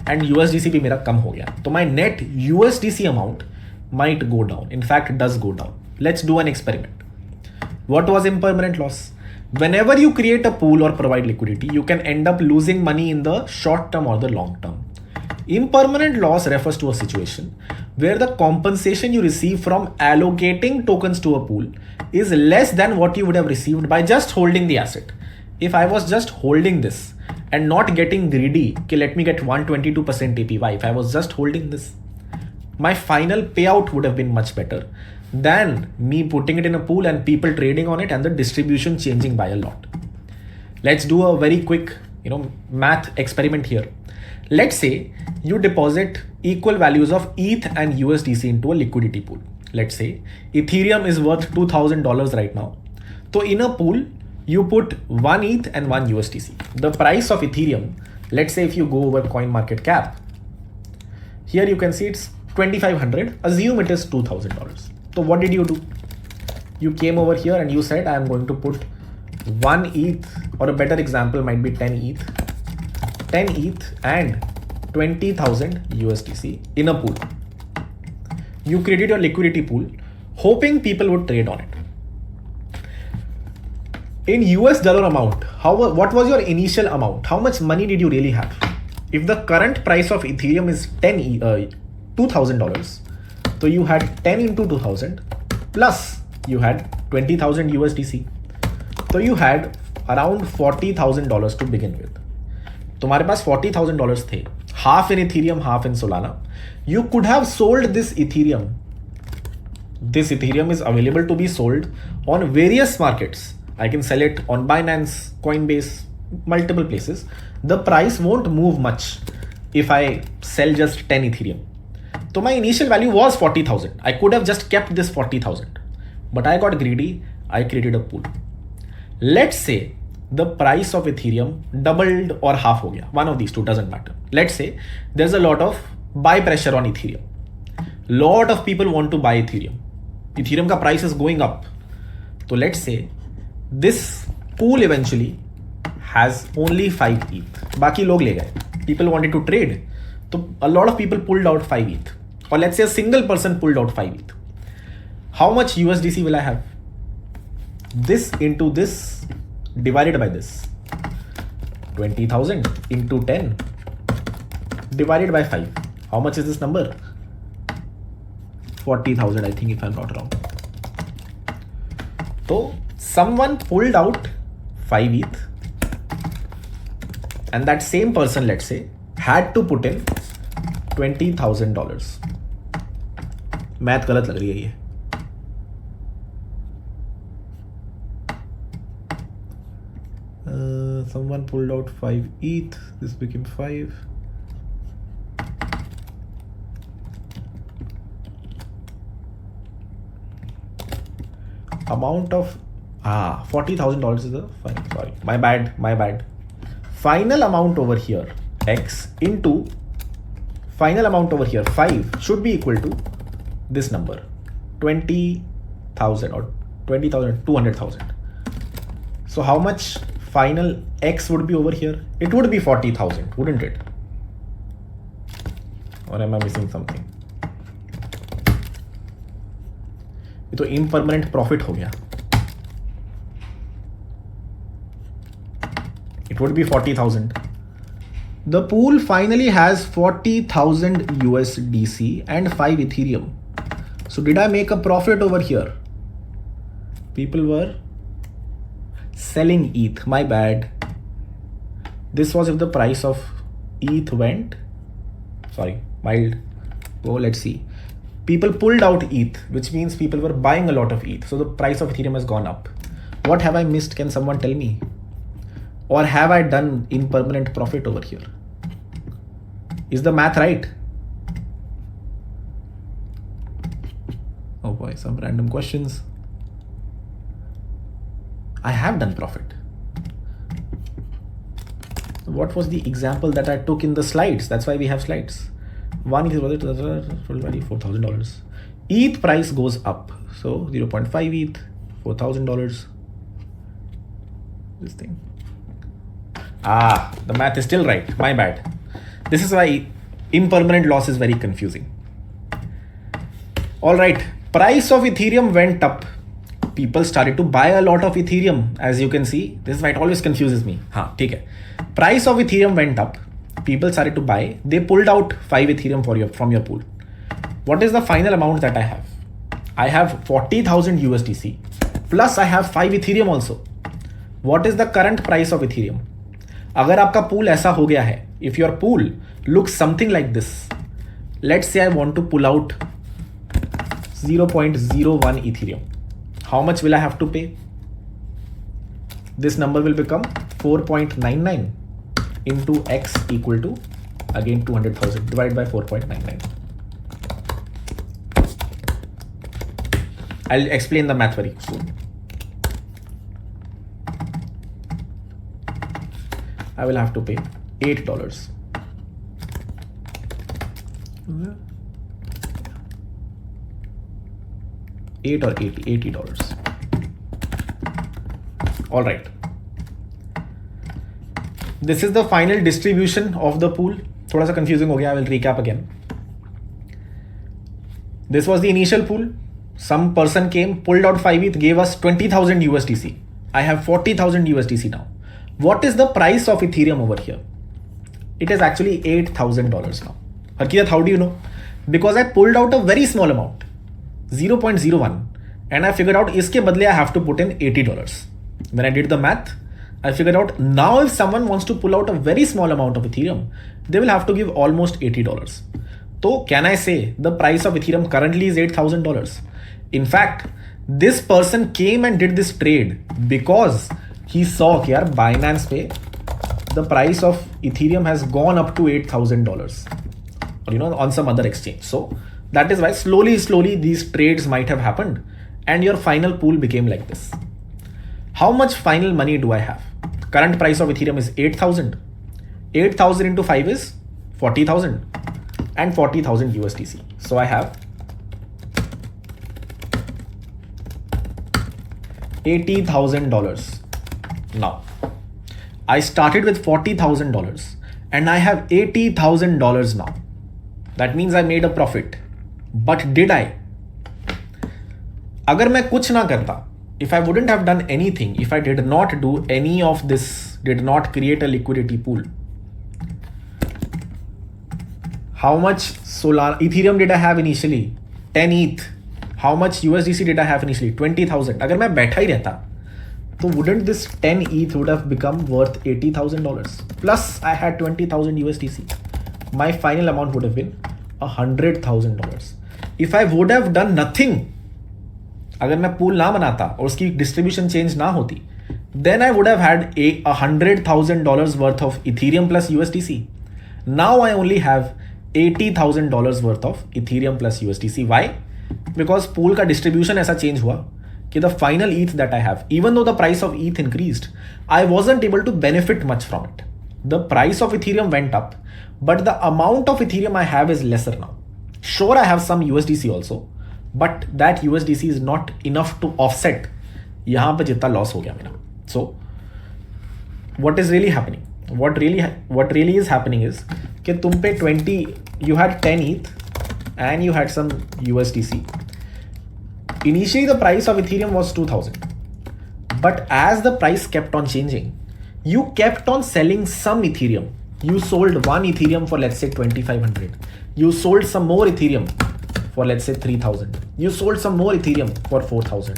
and USDC भी मेरा कम हो गया. तो my net USDC amount might go down. In fact, does go down. Let's do an experiment. What was impermanent loss? Whenever you create a pool or provide liquidity, you can end up losing money in the short term or the long term. Impermanent loss refers to a situation where the compensation you receive from allocating tokens to a pool is less than what you would have received by just holding the asset. If I was just holding this and not getting greedy, okay, let me get 122% APY. If I was just holding this, my final payout would have been much better than me putting it in a pool and people trading on it and the distribution changing by a lot. Let's do a very quick, math experiment here. Let's say you deposit equal values of ETH and USDC into a liquidity pool. Let's say Ethereum is worth $2,000 right now. So in a pool, you put one ETH and one USDC. The price of Ethereum, let's say if you go over CoinMarketCap, here you can see it's 2,500. Assume it is $2,000. So what did you do? You came over here and you said, I am going to put one ETH, or a better example might be 10 ETH and 20,000 USDC in a pool. You created your liquidity pool, hoping people would trade on it. In US dollar amount, what was your initial amount? How much money did you really have? If the current price of Ethereum is $2,000, so you had 10 into 2,000 plus you had 20,000 USDC. So you had around $40,000 to begin with. तुम्हारे पास $40,000 थे, half in Ethereum, half in Solana. You could have sold this Ethereum. This Ethereum is available to be sold on various markets. I can sell it on Binance, Coinbase, multiple places. The price won't move much if I sell just 10 Ethereum. So my initial value was 40,000. I could have just kept this 40,000, but I got greedy. I created a pool. Let's say the price of Ethereum doubled or half ho gaya. One of these two, doesn't matter. Let's say there's a lot of buy pressure on Ethereum. Lot of people want to buy Ethereum. Ethereum ka price is going up. So let's say this pool eventually has only 5 ETH. Baki log le gaye. People wanted to trade. So a lot of people pulled out 5 ETH. Or let's say a single person pulled out 5 ETH. How much USDC will I have? This into this divided by this. 20,000 into 10 divided by 5. How much is this number? 40,000, I think, if I'm not wrong. So someone pulled out 5 ETH and that same person, let's say, had to put in $20,000. Math गलत लग रही है ये. Someone pulled out 5 ETH. This became 5. Amount of $40,000 is the fine. Sorry, my bad. Final amount over here X into final amount over here 5 should be equal to this number 20,000 or 20,000, 200,000. So how much final X would be over here? It would be 40,000, wouldn't it? Or am I missing something? ये तो impermanent profit हो गया. It would be 40,000. The pool finally has 40,000 USDC and 5 Ethereum. So did I make a profit over here? People were selling ETH, my bad. This was if the price of ETH went, sorry, mild. Oh, let's see. People pulled out ETH, which means people were buying a lot of ETH. So the price of Ethereum has gone up. What have I missed? Can someone tell me? Or have I done impermanent profit over here? Is the math right? Oh boy, some random questions. I have done profit. What was the example that I took in the slides? That's why we have slides. One is $4,000. ETH price goes up. So 0.5 ETH, $4,000. This thing. The math is still right. My bad. This is why impermanent loss is very confusing. All right. Price of Ethereum went up. People started to buy a lot of Ethereum. As you can see, this is why it always confuses me. Okay. Price of Ethereum went up. People started to buy. They pulled out 5 Ethereum from your pool. What is the final amount that I have? I have 40,000 USDC. Plus I have 5 Ethereum also. What is the current price of Ethereum? अगर आपका pool ऐसा हो गया है, if your pool looks something like this, let's say I want to pull out 0.01 Ethereum. How much will I have to pay? This number will become 4.99 into X equal to, again, 200,000 divided by 4.99. I'll explain the math very soon. I will have to pay $8. $80. All right. This is the final distribution of the pool. थोड़ा सा confusing हो गया. I will recap again. This was the initial pool. Some person came, pulled out 5 ETH, gave us 20,000 USDC. I have 40,000 USDC now. What is the price of Ethereum over here? It is actually $8,000 now. Harkiyat, how do you know? Because I pulled out a very small amount, 0.01, and I figured out iske badle I have to put in $80. When I did the math, I figured out now if someone wants to pull out a very small amount of Ethereum, they will have to give almost $80. So can I say the price of Ethereum currently is $8,000? In fact, this person came and did this trade because he saw here Binance Pay, the price of Ethereum has gone up to $8,000, or on some other exchange. So that is why slowly these trades might have happened and your final pool became like this. How much final money do I have? Current price of Ethereum is 8,000. 8,000 into 5 is 40,000 and 40,000 USDC. So I have $80,000. Now, I started with $40,000 and I have $80,000 now. That means I made a profit. But did I? अगर मैं कुछ ना करता, if I wouldn't have done anything, if I did not do any of this, did not create a liquidity pool, how much Ethereum did I have initially? 10 ETH. How much USDC did I have initially? 20,000. अगर मैं बैठा ही रहता, so wouldn't this 10 ETH would have become worth $80,000? Plus I had 20,000 USDC. My final amount would have been $100,000. If I would have done nothing, अगर मैं pool ना बनाता और उसकी distribution change ना होती, then I would have had $100,000 worth of Ethereum plus USDC. Now I only have $80,000 worth of Ethereum plus USDC. Why? Because pool का distribution ऐसा change हुआ कि the final ETH that I have, even though the price of ETH increased, I wasn't able to benefit much from it. The price of Ethereum went up, but the amount of Ethereum I have is lesser now. Sure, I have some USDC also, but that USDC is not enough to offset यहाँ पे जितना loss हो गया मेरा. So what is really happening? What really is happening is कि तुम पे 20, you had 10 ETH and you had some USDC. Initially the price of Ethereum was 2,000, but as the price kept on changing, you kept on selling some Ethereum You sold one Ethereum for, let's say, 2,500. You sold some more Ethereum for, let's say, 3,000. You sold some more Ethereum for 4,000.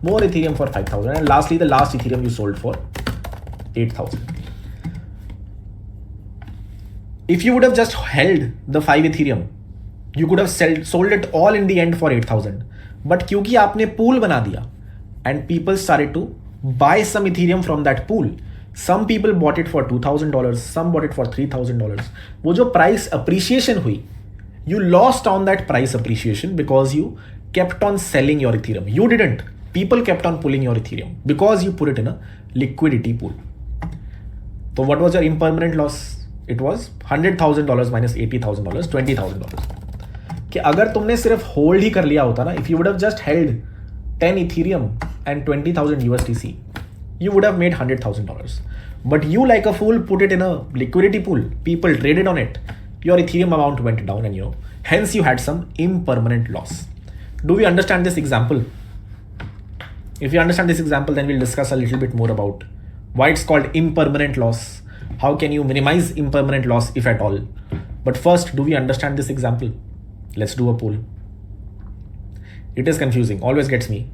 More Ethereum for 5,000. And lastly, the last Ethereum you sold for 8,000. If you would have just held the 5 Ethereum, you could have sold it all in the end for 8,000. But क्योंकि आपने pool बना दिया and people started to buy some Ethereum from that pool. Some people bought it for $2,000. Some bought it for $3,000. वो जो price appreciation हुई, you lost on that price appreciation because you kept on selling your Ethereum. You didn't. People kept on pulling your Ethereum because you put it in a liquidity pool. So what was your impermanent loss? It was $100,000 minus $80,000, $20,000. कि अगर तुमने सिर्फ hold ही कर लिया होता ना, if you would have just held 10 Ethereum and 20,000 USDC, you would have made $100,000. But you, like a fool, put it in a liquidity pool. People traded on it. Your Ethereum amount went down, and hence you had some impermanent loss. Do we understand this example? If you understand this example, then we'll discuss a little bit more about why it's called impermanent loss. How can you minimize impermanent loss, if at all? But first, do we understand this example? Let's do a poll. It is confusing, always gets me.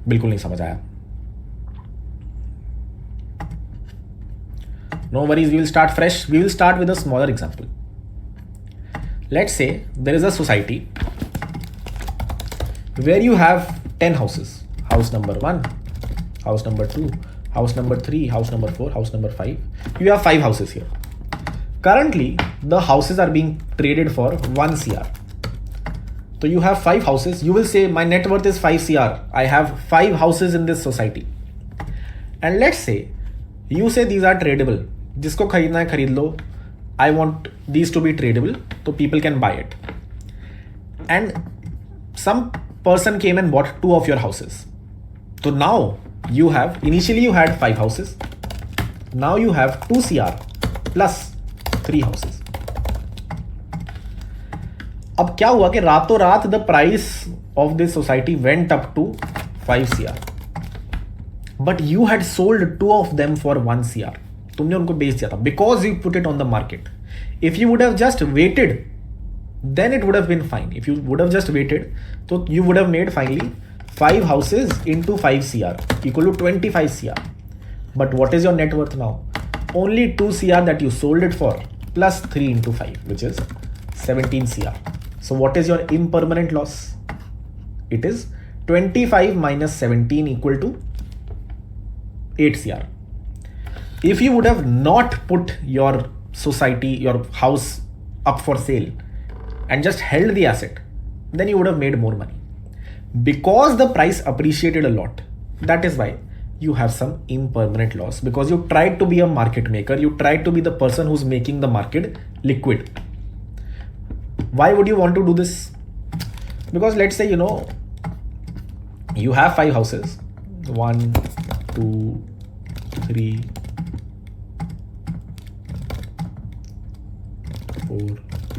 बिल्कुल नहीं समझ आया. No worries, we will start fresh. We will start with a smaller example. Let's say there is a society where you have 10 houses. House number 1, house number 2, house number 3, house number 4, house number 5. You have 5 houses here. Currently, the houses are being traded for 1 CR. So you have 5 houses. You will say my net worth is 5 CR. I have 5 houses in this society. And let's say you say these are tradable. जिसको खरीदना है खरीद लो. I want these to be tradable, so people can buy it. And some person came and bought 2 of your houses. So now you have, initially you had 5 houses. Now you have 2 CR plus 3 houses. अब क्या हुआ कि रातों रात the price of this society went up to 5 CR. But you had sold 2 of them for 1 CR. तुमने उनको बेच दिया था because you put it on the market. If you would have just waited, then it would have been fine. If you would have just waited, so you would have made finally 5 houses into 5 CR equal to 25 CR. But what is your net worth now? Only 2 CR that you sold it for plus 3 into 5, which is 17 CR. So what is your impermanent loss? It is 25 minus 17 equal to 8 CR. If you would have not put your society, your house up for sale and just held the asset, then you would have made more money. Because the price appreciated a lot, that is why you have some impermanent loss, because you tried to be a market maker. You tried to be the person who's making the market liquid. Why would you want to do this? Because let's say, you have 5 houses. 1, 2, 3, 4,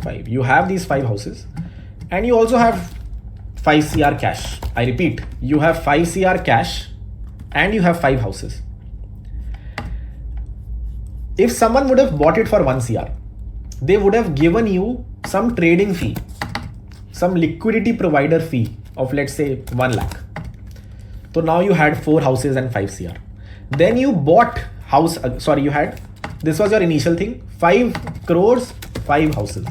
5. You have these 5 houses and you also have 5 CR cash. I repeat, you have 5 CR cash and you have 5 houses. If someone would have bought it for 1 CR, they would have given you some trading fee, some liquidity provider fee of, let's say, 1 lakh. So now you had 4 houses and 5 CR. Then you bought this was your initial thing, 5 crores, 5 houses.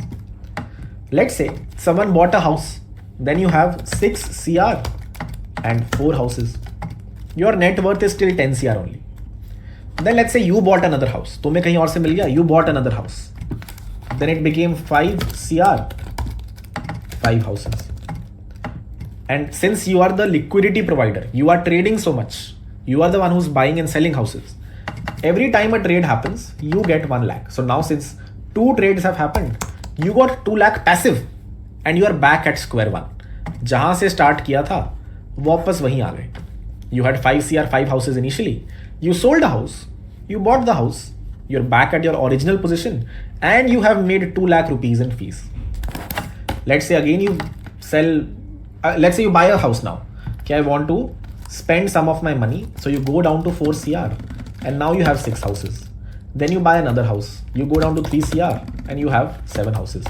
Let's say someone bought a house, then you have 6 CR and 4 houses. Your net worth is still 10 CR only. Then let's say you bought another house. तुम्हें कहीं और से मिल गया, you bought another house. Then it became 5 CR, 5 houses. And since you are the liquidity provider, you are trading so much, you are the one who's buying and selling houses. Every time a trade happens, you get 1 lakh. So now since 2 trades have happened, you got 2 lakh passive and you are back at square one. जहां से start किया था, वापस वहीं आ गए. You had 5 CR, 5 houses initially. You sold a house, you bought the house, you're back at your original position and you have made 2 lakh rupees in fees. Let's say again you sell, let's say you buy a house now. Okay, I want to spend some of my money. So you go down to 4 CR and now you have 6 houses. Then you buy another house. You go down to 3 CR and you have 7 houses.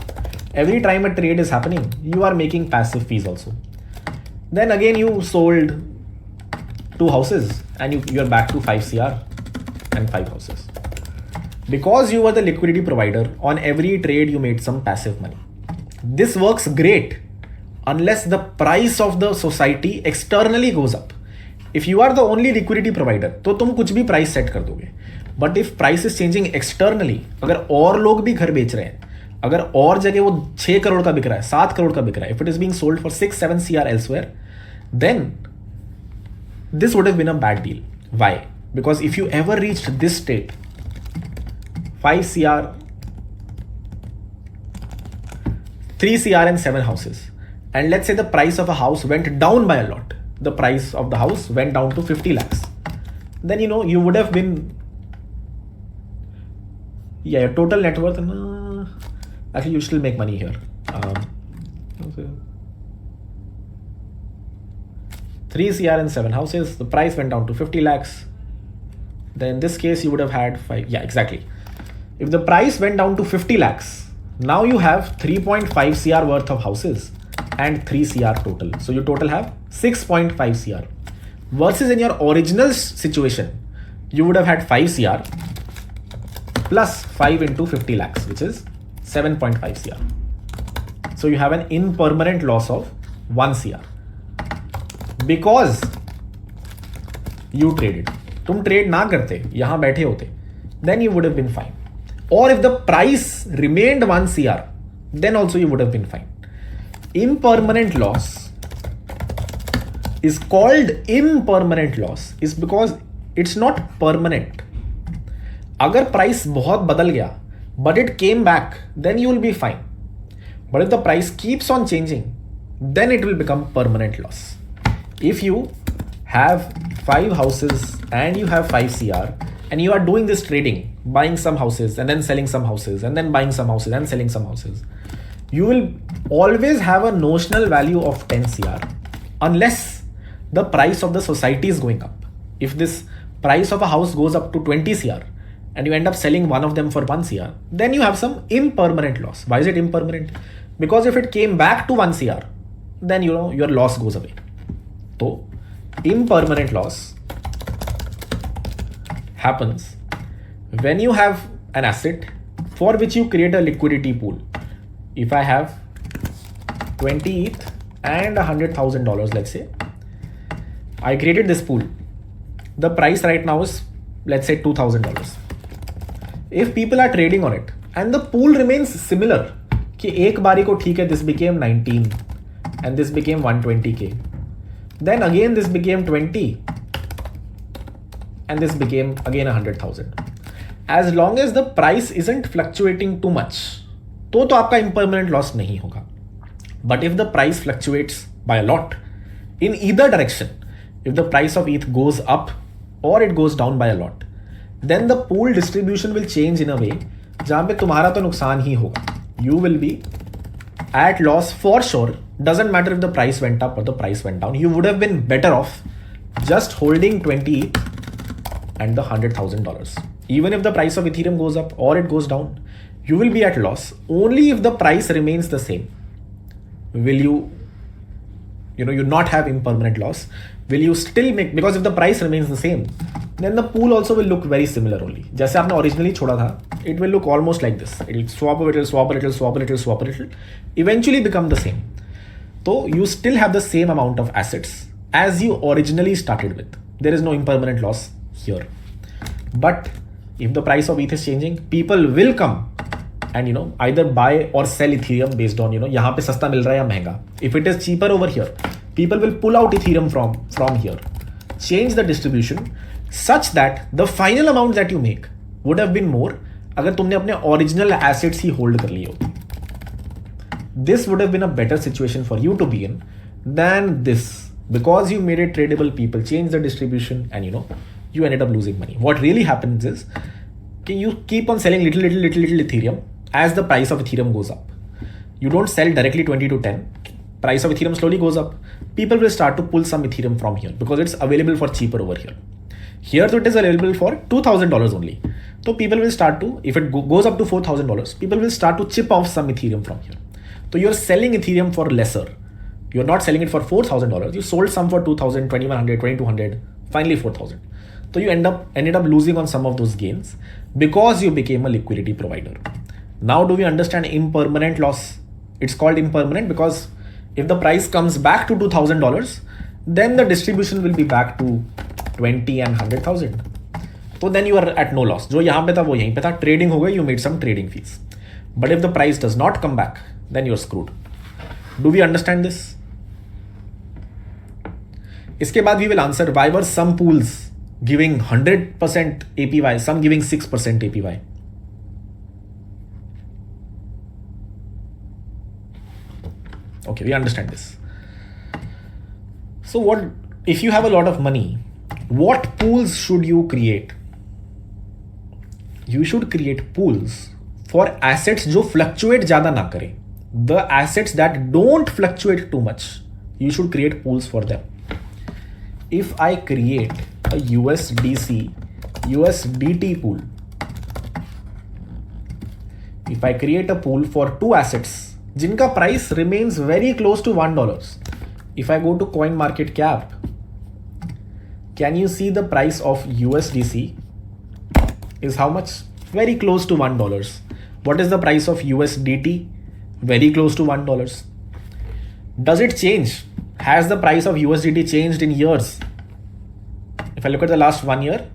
Every time a trade is happening, you are making passive fees also. Then again you sold 2 houses and you're back to 5 CR and 5 houses. Because you were the liquidity provider, on every trade you made some passive money. This works great unless the price of the society externally goes up. If you are the only liquidity provider, तो तुम कुछ भी price set कर दोगे. But if price is changing externally, अगर और लोग भी घर बेच रहे हैं, अगर और जगह वो 6 करोड़ का बिक रहा है, 7 करोड़ का बिक रहा है, if it is being sold for 6-7 CR elsewhere, then this would have been a bad deal. Why? Because if you ever reached this state, 5 CR, 3 CR and 7 houses, and let's say the price of a house went down by a lot, the price of the house went down to 50 lakhs, then you would have been, your total net worth, actually you still make money here. 3 CR and 7 houses, the price went down to 50 lakhs. Then in this case, you would have had 5. Yeah, exactly. If the price went down to 50 lakhs, now you have 3.5 CR worth of houses and 3 CR total. So you total have 6.5 CR. Versus in your original situation, you would have had 5 CR plus 5 into 50 lakhs, which is 7.5 CR. So you have an impermanent loss of 1 CR. Because you traded. तुम trade ना करते, यहां बैठे होते, then you would have been fine. Or if the price remained 1 CR, then also you would have been fine. Impermanent loss is called impermanent loss is because it's not permanent. अगर price बहुत बदल गया, but it came back, then you will be fine. But if the price keeps on changing, then it will become permanent loss. If you have 5 houses and you have 5 CR and you are doing this trading, buying some houses and then selling some houses and then buying some houses and selling some houses, you will always have a notional value of 10 CR unless the price of the society is going up. If this price of a house goes up to 20 CR and you end up selling one of them for 1 CR, then you have some impermanent loss. Why is it impermanent? Because if it came back to 1 CR, then your loss goes away. So impermanent loss happens when you have an asset for which you create a liquidity pool. If I have 20 ETH and $100,000, let's say, I created this pool. The price right now is, let's say, $2,000. If people are trading on it and the pool remains similar, कि एक बारी को ठीक है, this became 19 and this became 120K. Then again this became 20 and this became again 100,000. As long as the price isn't fluctuating too much, तो आपका impermanent loss नहीं होगा. But if the price fluctuates by a lot in either direction, if the price of ETH goes up or it goes down by a lot, then the pool distribution will change in a way जहाँ पे तुम्हारा तो नुकसान ही होगा. You will be at loss for sure. Doesn't matter if the price went up or the price went down. You would have been better off just holding 20 and the $100,000. Even if the price of Ethereum goes up or it goes down, you will be at loss only if the price remains the same. Will you not have impermanent loss? Will you still make, because if the price remains the same, then the pool also will look very similar only. जैसे आपने originally छोड़ा था, it will look almost like this. It will swap a little, swap a little, swap a little, swap a little, eventually become the same. So you still have the same amount of assets as you originally started with. There is no impermanent loss here. But if the price of ETH is changing, people will come and either buy or sell Ethereum based on यहाँ पे सस्ता मिल रहा है या महंगा. If it is cheaper over here, people will pull out Ethereum from here, change the distribution such that the final amount that you make would have been more अगर तुमने अपने original assets ही hold कर लिए होते. This would have been a better situation for you to be in than this, because you made it tradable, people changed the distribution and you ended up losing money. What really happens is you keep on selling little Ethereum as the price of Ethereum goes up. You don't sell directly 20 to 10. price of Ethereum slowly goes up, people will start to pull some Ethereum from here because it's available for cheaper over here. Here, so it is available for $2,000 only. So people will start to, if it goes up to $4,000, people will start to chip off some Ethereum from here. So you're selling Ethereum for lesser. You're not selling it for $4,000. You sold some for $2,000, $2,100, $2,200, finally $4,000. So you ended up losing on some of those gains because you became a liquidity provider. Now do we understand impermanent loss? It's called impermanent because if the price comes back to $2,000, then the distribution will be back to 20 and 100,000. So then you are at no loss. जो यहाँ पे था वो यहीं पे था. Trading हो गई, you made some trading fees. But if the price does not come back, then you're screwed. Do we understand this? इसके बाद we will answer why were some pools giving 100% APY, some giving 6% APY. Okay, we understand this. So what if you have a lot of money? What pools should you create? You should create pools for assets जो fluctuate ज़्यादा ना करें. The assets that don't fluctuate too much, you should create pools for them. If I create a USDC, USDT pool, if I create a pool for two assets जिनका price remains very close to $1, if I go to CoinMarketCap, can you see the price of USDC is how much? Very close to $1. What is the price of USDT? Very close to $1. Does it change? Has the price of USDT changed in years? If I look at the last 1 year,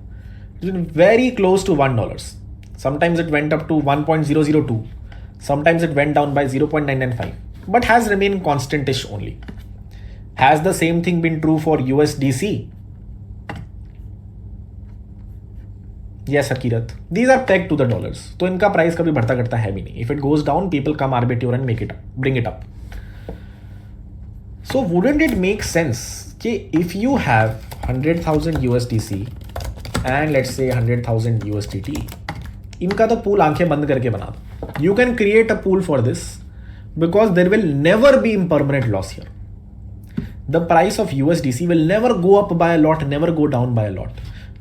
it's been very close to $1. Sometimes it went up to 1.002. Sometimes it went down by 0.995, but has remained constant-ish only. Has the same thing been true for USDC? Yes, Akirat. These are pegged to the dollars. तो इनका price कभी बढ़ता घटता है भी नहीं. If it goes down, people come arbitrary and make it up, bring it up. So wouldn't it make sense कि if you have 100,000 USDC and let's say 100,000 USDT, इनका तो pool आंखें बंद करके बना दो. You can create a pool for this because there will never be impermanent loss here. The price of USDC will never go up by a lot, never go down by a lot.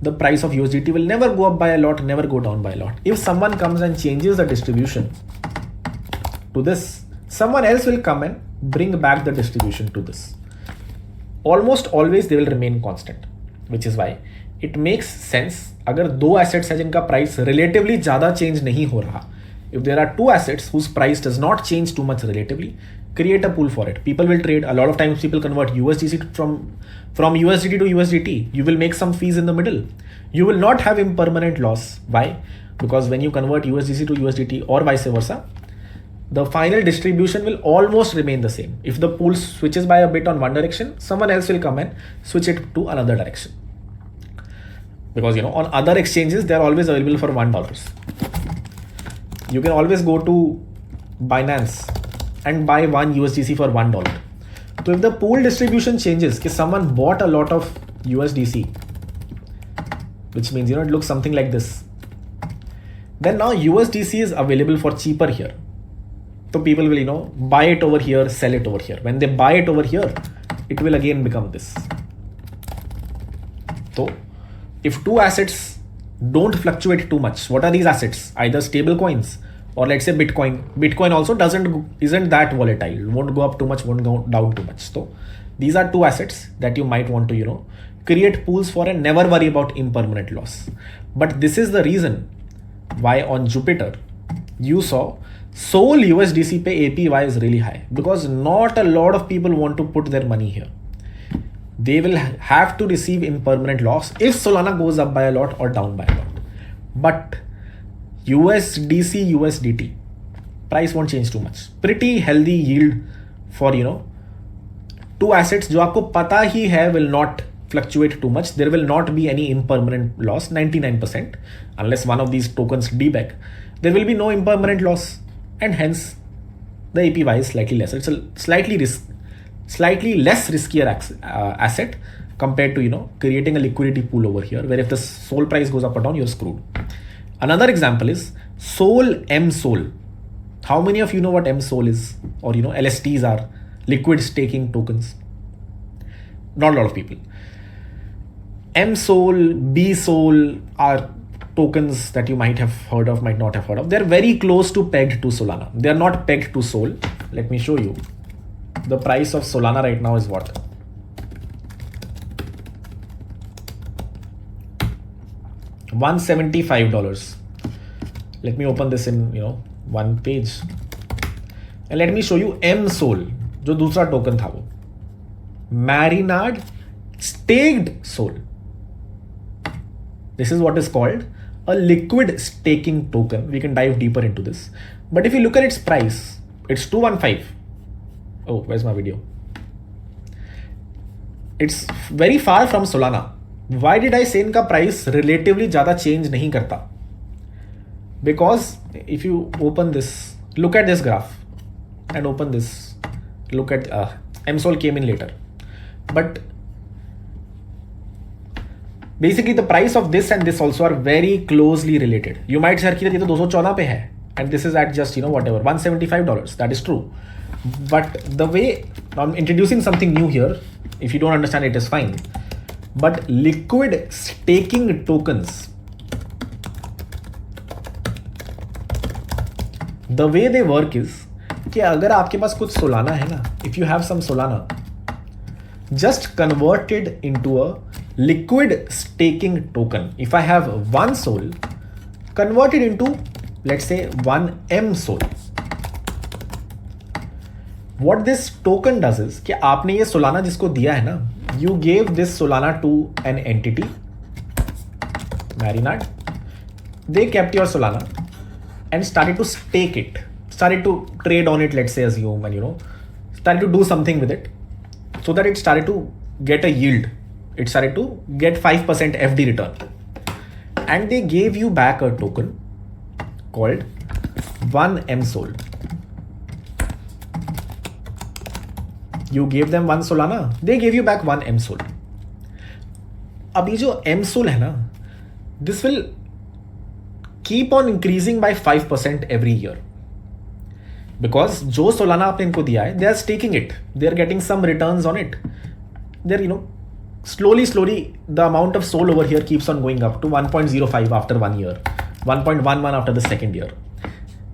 The price of USDT will never go up by a lot, never go down by a lot. If someone comes and changes the distribution to this, someone else will come and bring back the distribution to this. Almost always they will remain constant, which is why it makes sense अगर दो assets हैं जिनका price relatively ज़्यादा change नहीं हो रहा, if there are two assets whose price does not change too much relatively, create a pool for it. People will trade. A lot of times people convert USDC from USDT to USDT. You will make some fees in the middle. You will not have impermanent loss. Why? Because when you convert USDC to USDT or vice versa, the final distribution will almost remain the same. If the pool switches by a bit on one direction, someone else will come and switch it to another direction. Because on other exchanges, they are always available for $1. You can always go to Binance and buy one USDC for $1. So if the pool distribution changes, if someone bought a lot of USDC, which means it looks something like this, then now USDC is available for cheaper here. So people will buy it over here, sell it over here. When they buy it over here, it will again become this. So if two assets don't fluctuate too much, what are these assets? Either stable coins or let's say Bitcoin. Bitcoin also isn't that volatile. Won't go up too much, won't go down too much. So these are two assets that you might want to create pools for and never worry about impermanent loss. But this is the reason why on Jupiter you saw Sol USDC pe APY is really high, because not a lot of people want to put their money here. They will have to receive impermanent loss if Solana goes up by a lot or down by a lot. But USDC, USDT price won't change too much. Pretty healthy yield for two assets जो आपको पता ही है will not fluctuate too much. There will not be any impermanent loss, 99%, unless one of these tokens debug. There will be no impermanent loss, and hence the APY is slightly lesser. It's a slightly less riskier asset compared to creating a liquidity pool over here, where if the Sol price goes up or down, you're screwed. Another example is Sol M Sol. How many of you know what M Sol is, or LSTs are? liquid staking tokens? Not a lot of people. MSOL, BSOL are tokens that you might have heard of, might not have heard of. They're very close to pegged to Solana. They're not pegged to Sol. Let me show you. The price of Solana right now is what? $175. Let me open this in one page. And let me show you MSOL, जो दूसरा token था वो. Marinade staked Sol. This is what is called a liquid staking token. We can dive deeper into this. But if you look at its price, it's 215. Oh, where's my video? It's very far from Solana. Why did I say इनका price relatively ज़्यादा change नहीं करता? Because if you open this, look at this graph and open this. Look at MSOL came in later. But basically the price of this and this also are very closely related. You might say कि ये तो 214 पे है and this is at just whatever $175. That is true. But the way I'm introducing something new here, if you don't understand it is fine. But liquid staking tokens, the way they work is कि अगर आपके पास कुछ Solana है ना, if you have some Solana, just convert it into a liquid staking token. If I have one Sol, convert it into, let's say, one MSOL. What this token does is कि आपने ये Solana जिसको दिया है ना, you gave this Solana to an entity, Marinade. They kept your Solana and started to stake it, started to trade on it, let's say, assume, and started to do something with it so that it started to get a yield. It started to get 5% FD return. And they gave you back a token called 1 MSOL. You gave them 1 Solana, they gave you back 1 MSOL. अब ये जो MSOL है ना, this will keep on increasing by 5% every year. Because जो Solana आपने इनको दिया है, they are staking it. They are getting some returns on it. They're, slowly the amount of Sol over here keeps on going up to 1.05 after 1 year, 1.11 after the second year.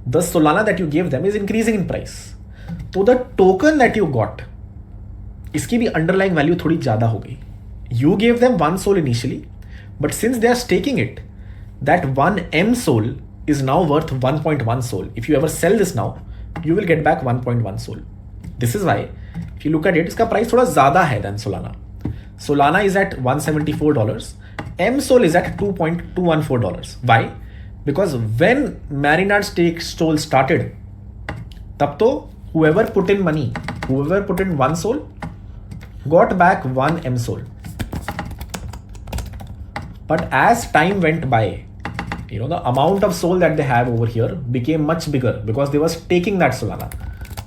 The Solana that you gave them is increasing in price. So the token that you got, इसकी भी underlying value थोड़ी ज़्यादा हो गई. You gave them 1 Sol initially, but since they are staking it, that 1 MSOL is now worth 1.1 Sol. If you ever sell this now, you will get back 1.1 Sol. This is why, if you look at it, इसका price थोड़ा ज़्यादा है than Solana. Solana is at $174. MSOL is at $2.214. Why? Because when Marinade stake Sol started, तब तो whoever put in money, whoever put in 1 Sol, got back 1 MSOL. But as time went by, the amount of Sol that they have over here became much bigger because they was taking that Solana.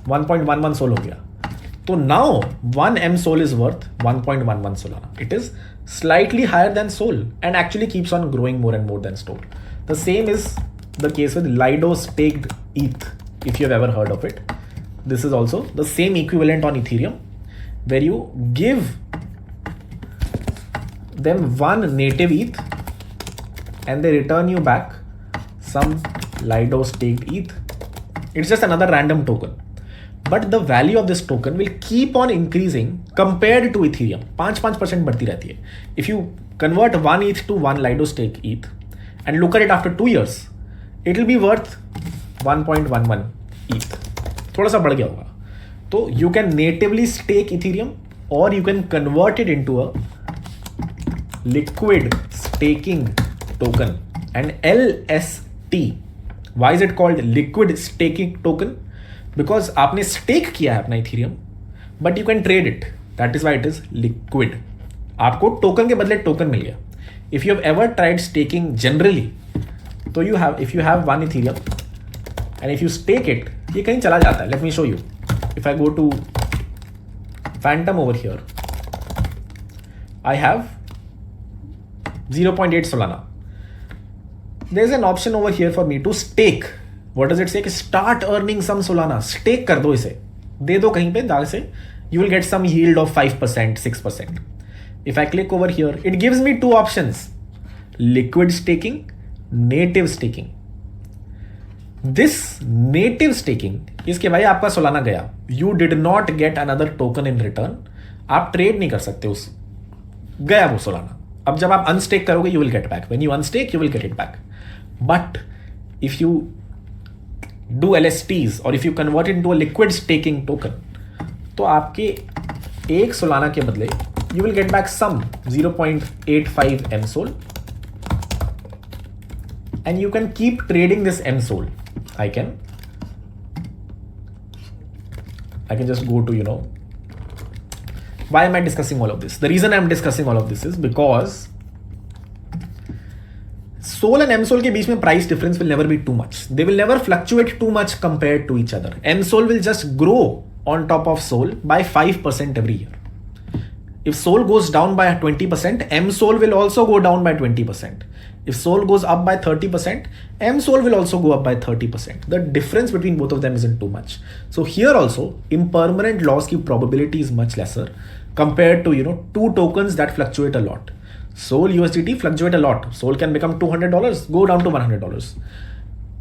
1.11 Sol हो गया. So now 1 MSOL is worth 1.11 Solana. It is slightly higher than Sol and actually keeps on growing more and more than Sol. The same is the case with Lido staked ETH, if you have ever heard of it. This is also the same equivalent on Ethereum, where you give them 1 native ETH and they return you back some Lido staked ETH. It's just another random token. But the value of this token will keep on increasing compared to Ethereum. 5% बढ़ती रहती है. If you convert 1 ETH to 1 Lido stake ETH and look at it after 2 years, it will be worth 1.11 ETH. थोड़ा सा बढ़ गया होगा. So you can natively stake Ethereum or you can convert it into a liquid staking token, and LST. Why is it called liquid staking token? Because आपने stake किया है अपना Ethereum, but you can trade it. That is why it is liquid. आपको token के बदले token मिल गया. If you have ever tried staking generally, तो if you have 1 Ethereum and if you stake it, ये कहीं चला जाता है. Let me show you. If I go to Phantom over here, I have 0.8 Solana. There's an option over here for me to stake. What does it say? Start earning some Solana. Stake कर दो इसे. दे दो कहीं पे दाग से, you will get some yield of 5%, 6%. If I click over here, it gives me two options: liquid staking, native staking. This native staking इसके भाई आपका सोलाना गया, you did not get another token in return. आप trade नहीं कर सकते, उस गया वो सोलाना. अब जब आप अनस्टेक करोगे you will get back. When you unstake you will get it back. But if you do LSTs or if you convert it into a liquid staking token, तो आपके एक सोलाना के बदले you will get back some 0.85 MSOL and you can keep trading this MSOL. I can just go to, why am I discussing all of this? The reason I'm discussing all of this is because Sol and MSOL के बीच में price difference will never be too much. They will never fluctuate too much compared to each other. MSOL will just grow on top of Sol by 5% every year. If Sol goes down by 20%, MSOL will also go down by 20%. If Sol goes up by 30%, MSOL will also go up by 30%. The difference between both of them isn't too much. So here also, impermanent loss की probability is much lesser compared to, two tokens that fluctuate a lot. Sol USDT fluctuate a lot. Sol can become $200, go down to $100.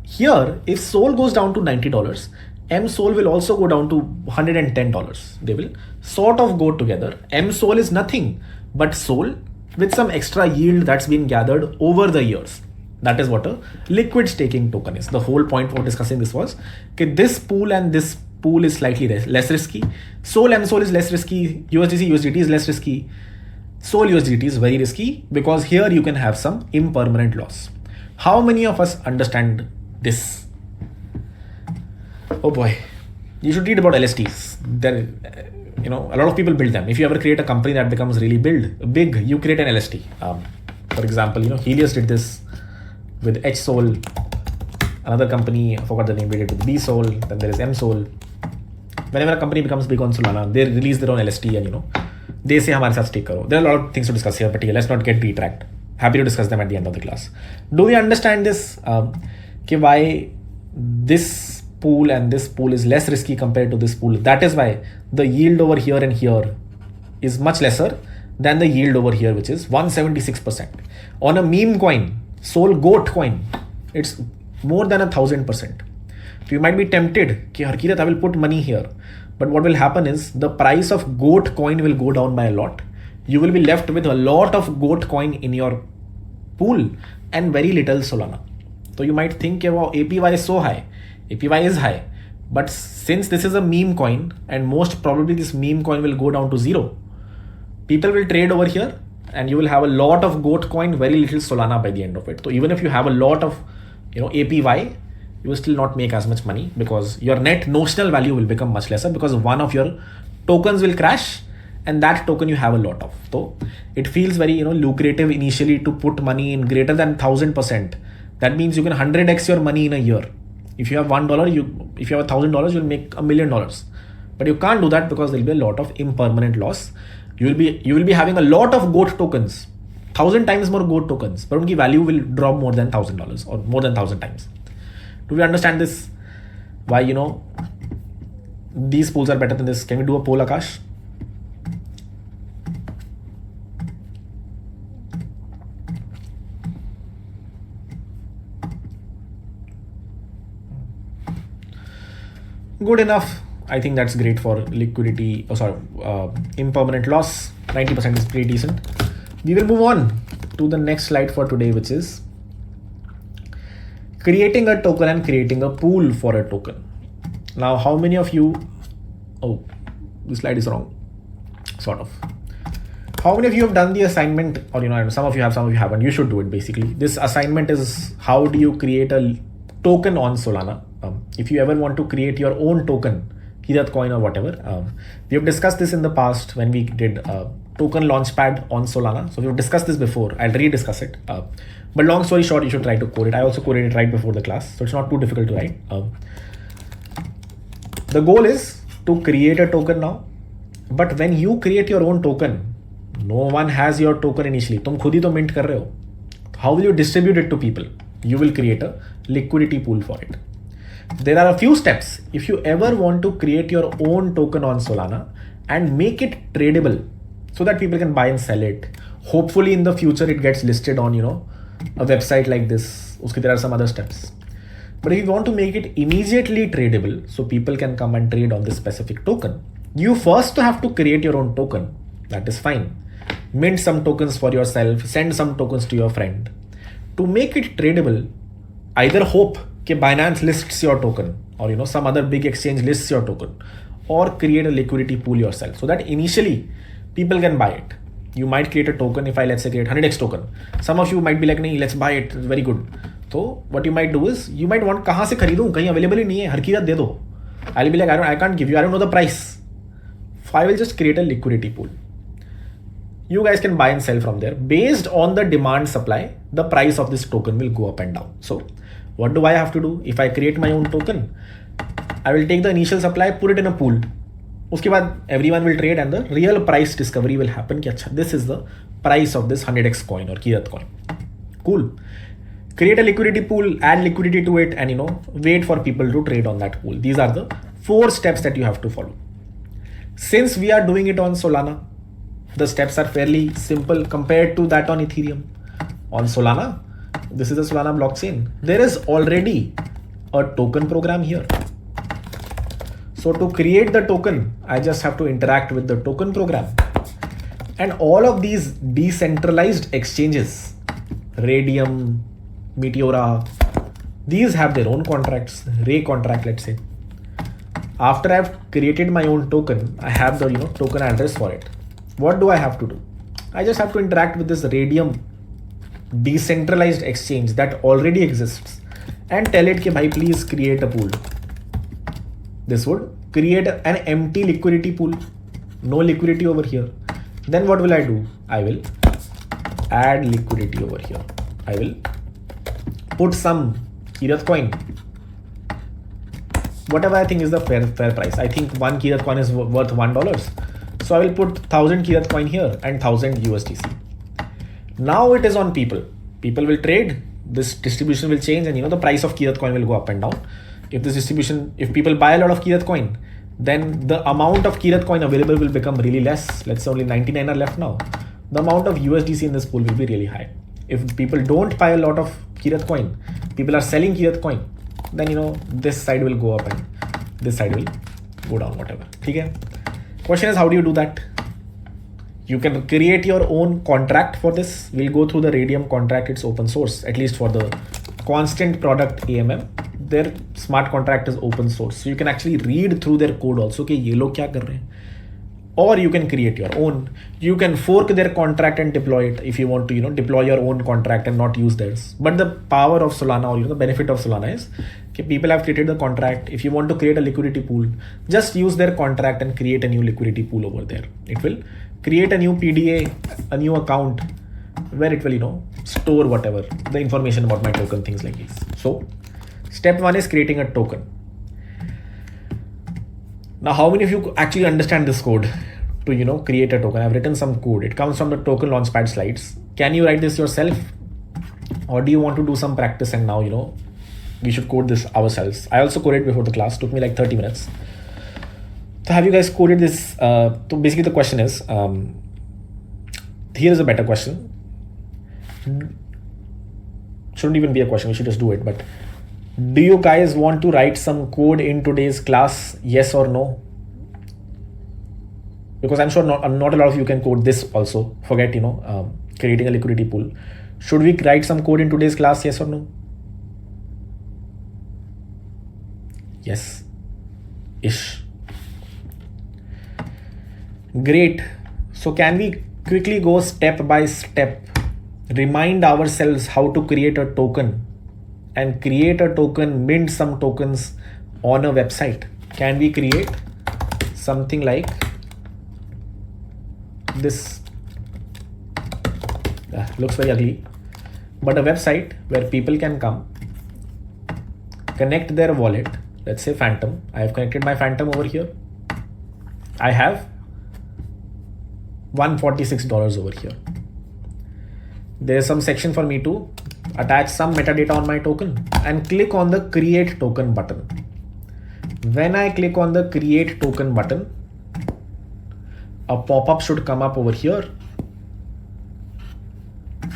Here, if Sol goes down to $90, MSOL will also go down to $110. They will sort of go together. MSOL is nothing but Sol with some extra yield that's been gathered over the years. That is what a liquid staking token is. The whole point for discussing this was that this pool and this pool is slightly less risky. Sol MSOL is less risky. USDC USDT is less risky. Sol USDT is very risky because here you can have some impermanent loss. How many of us understand this? Oh boy, you should read about LSTs. There, a lot of people build them. If you ever create a company that becomes really big, you create an LST. For example, Helios did this with HSOL. Another company, I forgot the name, did it with BSOL. Then there is MSOL. Whenever a company becomes big on Solana, they release their own LST and they say हमारे साथ stake करो. There are a lot of things to discuss here, but let's not get detract. Happy to discuss them at the end of the class. Do we understand this? Why this pool and this pool is less risky compared to this pool? That is why the yield over here and here is much lesser than the yield over here, which is 176%. On a meme coin, Sol Goat coin, it's more than 1,000%. So you might be tempted, Harkirat, I will put money here. But what will happen is the price of Goat coin will go down by a lot. You will be left with a lot of Goat coin in your pool and very little Solana. So you might think, wow, APY is so high. APY is high. But since this is a meme coin and most probably this meme coin will go down to zero, people will trade over here and you will have a lot of Goat coin, very little Solana by the end of it. So even if you have a lot of, APY, you will still not make as much money because your net notional value will become much lesser because one of your tokens will crash and that token you have a lot of. So it feels very, lucrative initially to put money in greater than 1,000%. That means you can 100x your money in a year. If you have $1, if you have $1,000, you'll make $1 million. But you can't do that because there'll be a lot of impermanent loss. You will be having a lot of GOAT tokens, 1,000 times more GOAT tokens, but unki value will drop more than $1,000 or more than 1,000 times. Do we understand this? Why, these pools are better than this? Can we do a poll, Akash? Good enough. I think that's great for liquidity. Impermanent loss. 90% is pretty decent. We will move on to the next slide for today, which is creating a token and creating a pool for a token. Now, how many of you, this slide is wrong, sort of. How many of you have done the assignment, or some of you have, some of you haven't. You should do it basically. This assignment is how do you create a token on Solana. If you ever want to create your own token, Hirat coin or whatever, we have discussed this in the past when we did token launchpad on Solana. So we've discussed this before. I'll rediscuss it. But long story short, you should try to code it. I also coded it right before the class, so it's not too difficult to write. The goal is to create a token now. But when you create your own token, no one has your token initially. तुम खुद ही तो mint कर रहे हो. How will you distribute it to people? You will create a liquidity pool for it. There are a few steps. If you ever want to create your own token on Solana and make it tradable so that people can buy and sell it, hopefully in the future it gets listed on, a website like this. There are some other steps. But if you want to make it immediately tradable so people can come and trade on this specific token, you first have to create your own token. That is fine. Mint some tokens for yourself, send some tokens to your friend. To make it tradable, either hope that Binance lists your token or some other big exchange lists your token, or create a liquidity pool yourself so that initially people can buy it. You might create a token. If I, let's say, create 100x token, some of you might be like, nahi, let's buy it, it's very good. So what you might do is, you might want, kahan se kharidun, kahin available hi nahi hai, har ki raat de do. I'll be like, I can't give you, I don't know the price. So I will just create a liquidity pool. You guys can buy and sell from there. Based on the demand supply, the price of this token will go up and down. So what do I have to do? If I create my own token, I will take the initial supply, put it in a pool. Uske baad everyone will trade and the real price discovery will happen. Ki, achha, this is the price of this 100x coin or Kirat coin. Cool. Create a liquidity pool, add liquidity to it, and wait for people to trade on that pool. These are the 4 steps that you have to follow. Since we are doing it on Solana, the steps are fairly simple compared to that on Ethereum. On Solana, this is a Solana blockchain. There is already a token program here. So to create the token, I just have to interact with the token program. And all of these decentralized exchanges, Radium, Meteora, these have their own contracts, Ray contract, let's say. After I've created my own token, I have the token address for it. What do I have to do? I just have to interact with this Radium decentralized exchange that already exists and tell it, bhai, please create a pool. This would create an empty liquidity pool. No liquidity over here. Then what will I do? I will add liquidity over here. I will put some Kirat coin. Whatever I think is the fair price. I think 1 Kirat coin is worth $1. So I will put 1000 Kirat coin here and 1000 USDC. Now it is on people. People will trade. This distribution will change, and the price of Kirat coin will go up and down. If people buy a lot of Kirat coin, then the amount of Kirat coin available will become really less. Let's say only 99 are left now. The amount of USDC in this pool will be really high. If people don't buy a lot of Kirat coin, people are selling Kirat coin, then this side will go up and this side will go down, whatever. Okay? Question is, how do you do that? You can create your own contract for this. We'll go through the Radium contract. It's open source, at least for the constant product AMM. Their smart contract is open source. So you can actually read through their code also. Okay, ye log kya kar rahe hain? Or you can create your own. You can fork their contract and deploy it if you want to, deploy your own contract and not use theirs. But the power of Solana, or the benefit of Solana is, okay, people have created the contract. If you want to create a liquidity pool, just use their contract and create a new liquidity pool over there. It will create a new PDA, a new account where it will, store whatever the information about my token, things like this. So step 1 is creating a token. Now, how many of you actually understand this code to, create a token? I've written some code. It comes from the token launchpad slides. Can you write this yourself? Or do you want to do some practice and now, we should code this ourselves? I also coded before the class. Took me like 30 minutes. So have you guys coded this? So basically the question is, here is a better question. Shouldn't even be a question. We should just do it. But do you guys want to write some code in today's class? Yes or no? Because I'm sure not a lot of you can code this also. Forget, creating a liquidity pool. Should we write some code in today's class? Yes or no? Yes. Ish. Great. So can we quickly go step by step, remind ourselves how to create a token and create a token, mint some tokens on a website? Can we create something like this? Looks very ugly, but a website where people can come, connect their wallet. Let's say Phantom. I have connected my Phantom over here. I have $146 over here. There's some section for me to attach some metadata on my token and click on the create token button. When I click on the create token button, a pop-up should come up over here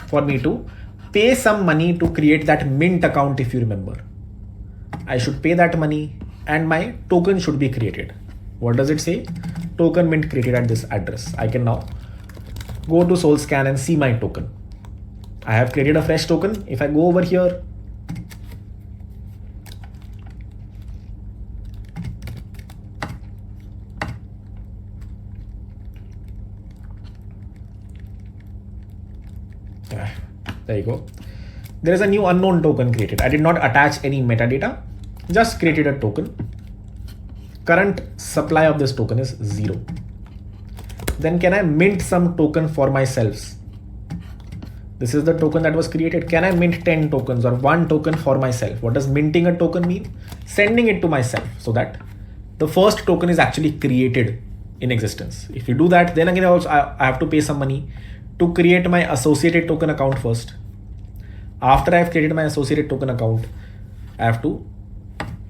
for me to pay some money to create that mint account. If you remember, I should pay that money and my token should be created. What does it say? Token mint created at this address. I can now go to SoulScan and see my token. I have created a fresh token. If I go over here, there you go. There is a new unknown token created. I did not attach any metadata, just created a token. Current supply of this token is 0. Then can I mint some token for myself? This is the token that was created. Can I mint 10 tokens or 1 token for myself? What does minting a token mean? Sending it to myself so that the first token is actually created in existence. If you do that, then again I have to pay some money to create my associated token account first. After I have created my associated token account, I have to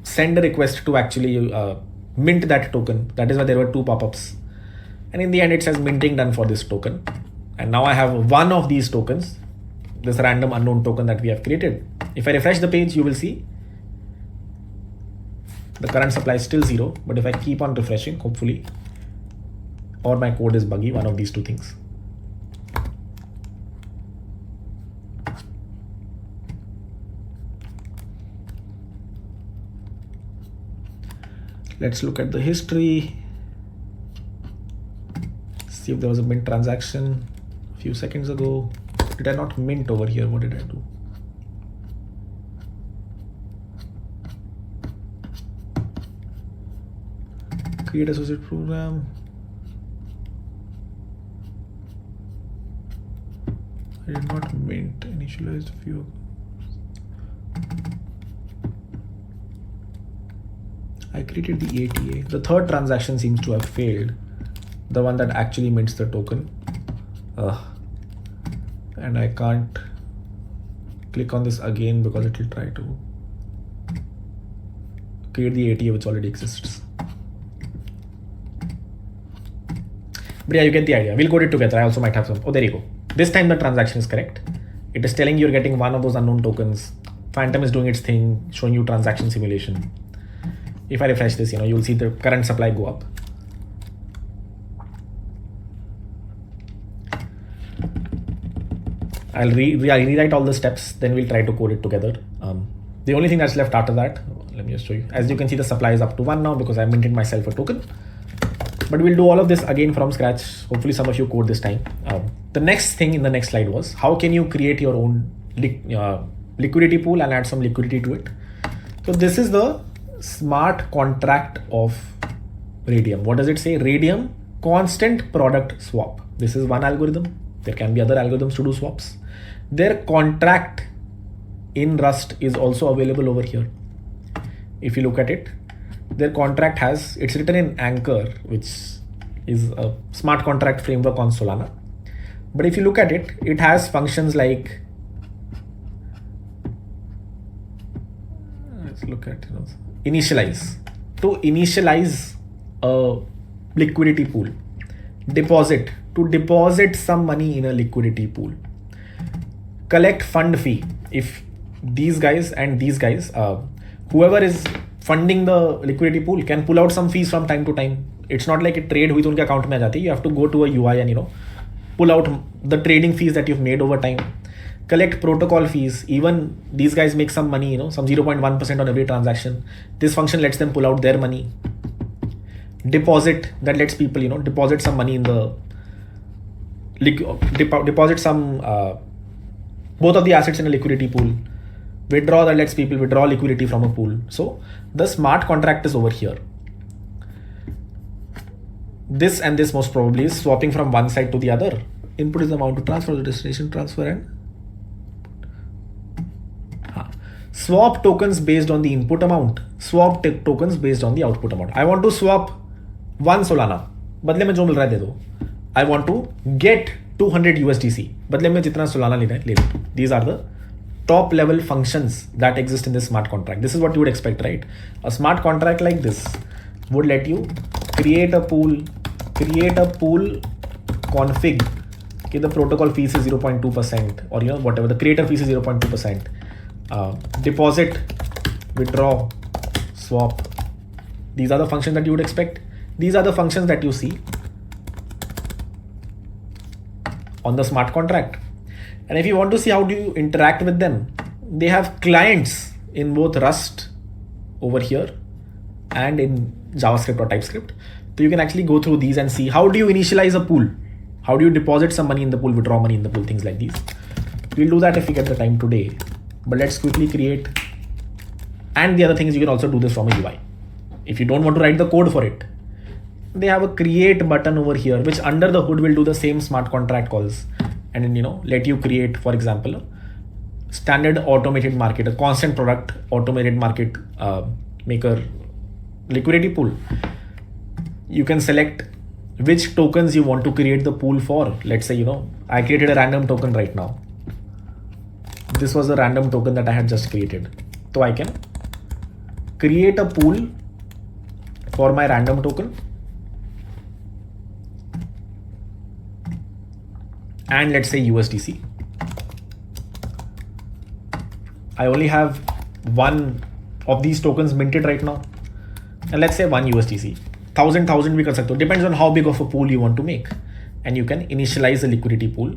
send a request to actually mint that token. That is why there were 2 pop-ups. And in the end, it says minting done for this token. And now I have one of these tokens, this random unknown token that we have created. If I refresh the page, you will see the current supply is still 0. But if I keep on refreshing, hopefully, or my code is buggy, one of these 2 things. Let's look at the history. See if there was a mint transaction a few seconds ago. Did I not mint over here? What did I do? Create associate program. I did not mint. Initialized a few. I created the ATA. The third transaction seems to have failed. The one that actually mints the token. And I can't click on this again because it will try to create the ATA which already exists. But yeah, you get the idea. We'll code it together. I also might have some. Oh, there you go. This time the transaction is correct. It is telling you're getting one of those unknown tokens. Phantom is doing its thing, showing you transaction simulation. If I refresh this, you'll see the current supply go up. I'll rewrite all the steps, then we'll try to code it together. The only thing that's left after that, let me just show you. As you can see, the supply is up to 1 now because I minted myself a token. But we'll do all of this again from scratch. Hopefully some of you code this time. The next thing in the next slide was, how can you create your own liquidity pool and add some liquidity to it? So this is the smart contract of Radium. What does it say? Radium constant product swap. This is one algorithm. There can be other algorithms to do swaps. Their contract in Rust is also available over here. If you look at it, their contract it's written in Anchor, which is a smart contract framework on Solana. But if you look at it, it has functions like, let's look at initialize. To initialize a liquidity pool. Deposit. To deposit some money in a liquidity pool. Collect fund fee. If these guys and these guys, whoever is funding the liquidity pool can pull out some fees from time to time. It's not like a trade हुई तो उनके account में आ जाती है. You have to go to a UI and pull out the trading fees that you've made over time. Collect protocol fees. Even these guys make some money, some 0.1% on every transaction. This function lets them pull out their money. Deposit, that lets people, deposit some money in the deposit some both of the assets in a liquidity pool. Withdraw, that lets people withdraw liquidity from a pool. So the smart contract is over here. This and this most probably is swapping from one side to the other. Input is the amount to transfer, the destination transfer, and swap tokens based on the input amount. Swap tokens based on the output amount. I want to swap 1 Solana. बदले में जो मिल रहा है दे दो. I want to get 200 USDC. बदले में जितना Solana लेना है ले लो. These are the top level functions that exist in this smart contract. This is what you would expect, right? A smart contract like this would let you create a pool config. Okay, the protocol fees is 0.2%, or whatever the creator fees is 0.2%. Deposit, withdraw, swap. These are the functions that you would expect. These are the functions that you see on the smart contract. And if you want to see how do you interact with them, they have clients in both Rust over here and in JavaScript or TypeScript. So you can actually go through these and see how do you initialize a pool, how do you deposit some money in the pool, withdraw money in the pool, things like these. We'll do that if we get the time today, but let's quickly create. And the other thing is you can also do this from a UI. If you don't want to write the code for it, they have a create button over here, which under the hood will do the same smart contract calls. And then, let you create, for example, a standard automated market, a constant product automated market maker liquidity pool. You can select which tokens you want to create the pool for. Let's say, I created a random token right now. This was a random token that I had just created. So I can create a pool for my random token. And let's say USDC. I only have one of these tokens minted right now. And let's say one USDC. 1,000 we can say. Depends on how big of a pool you want to make. And you can initialize the liquidity pool.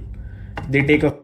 They take a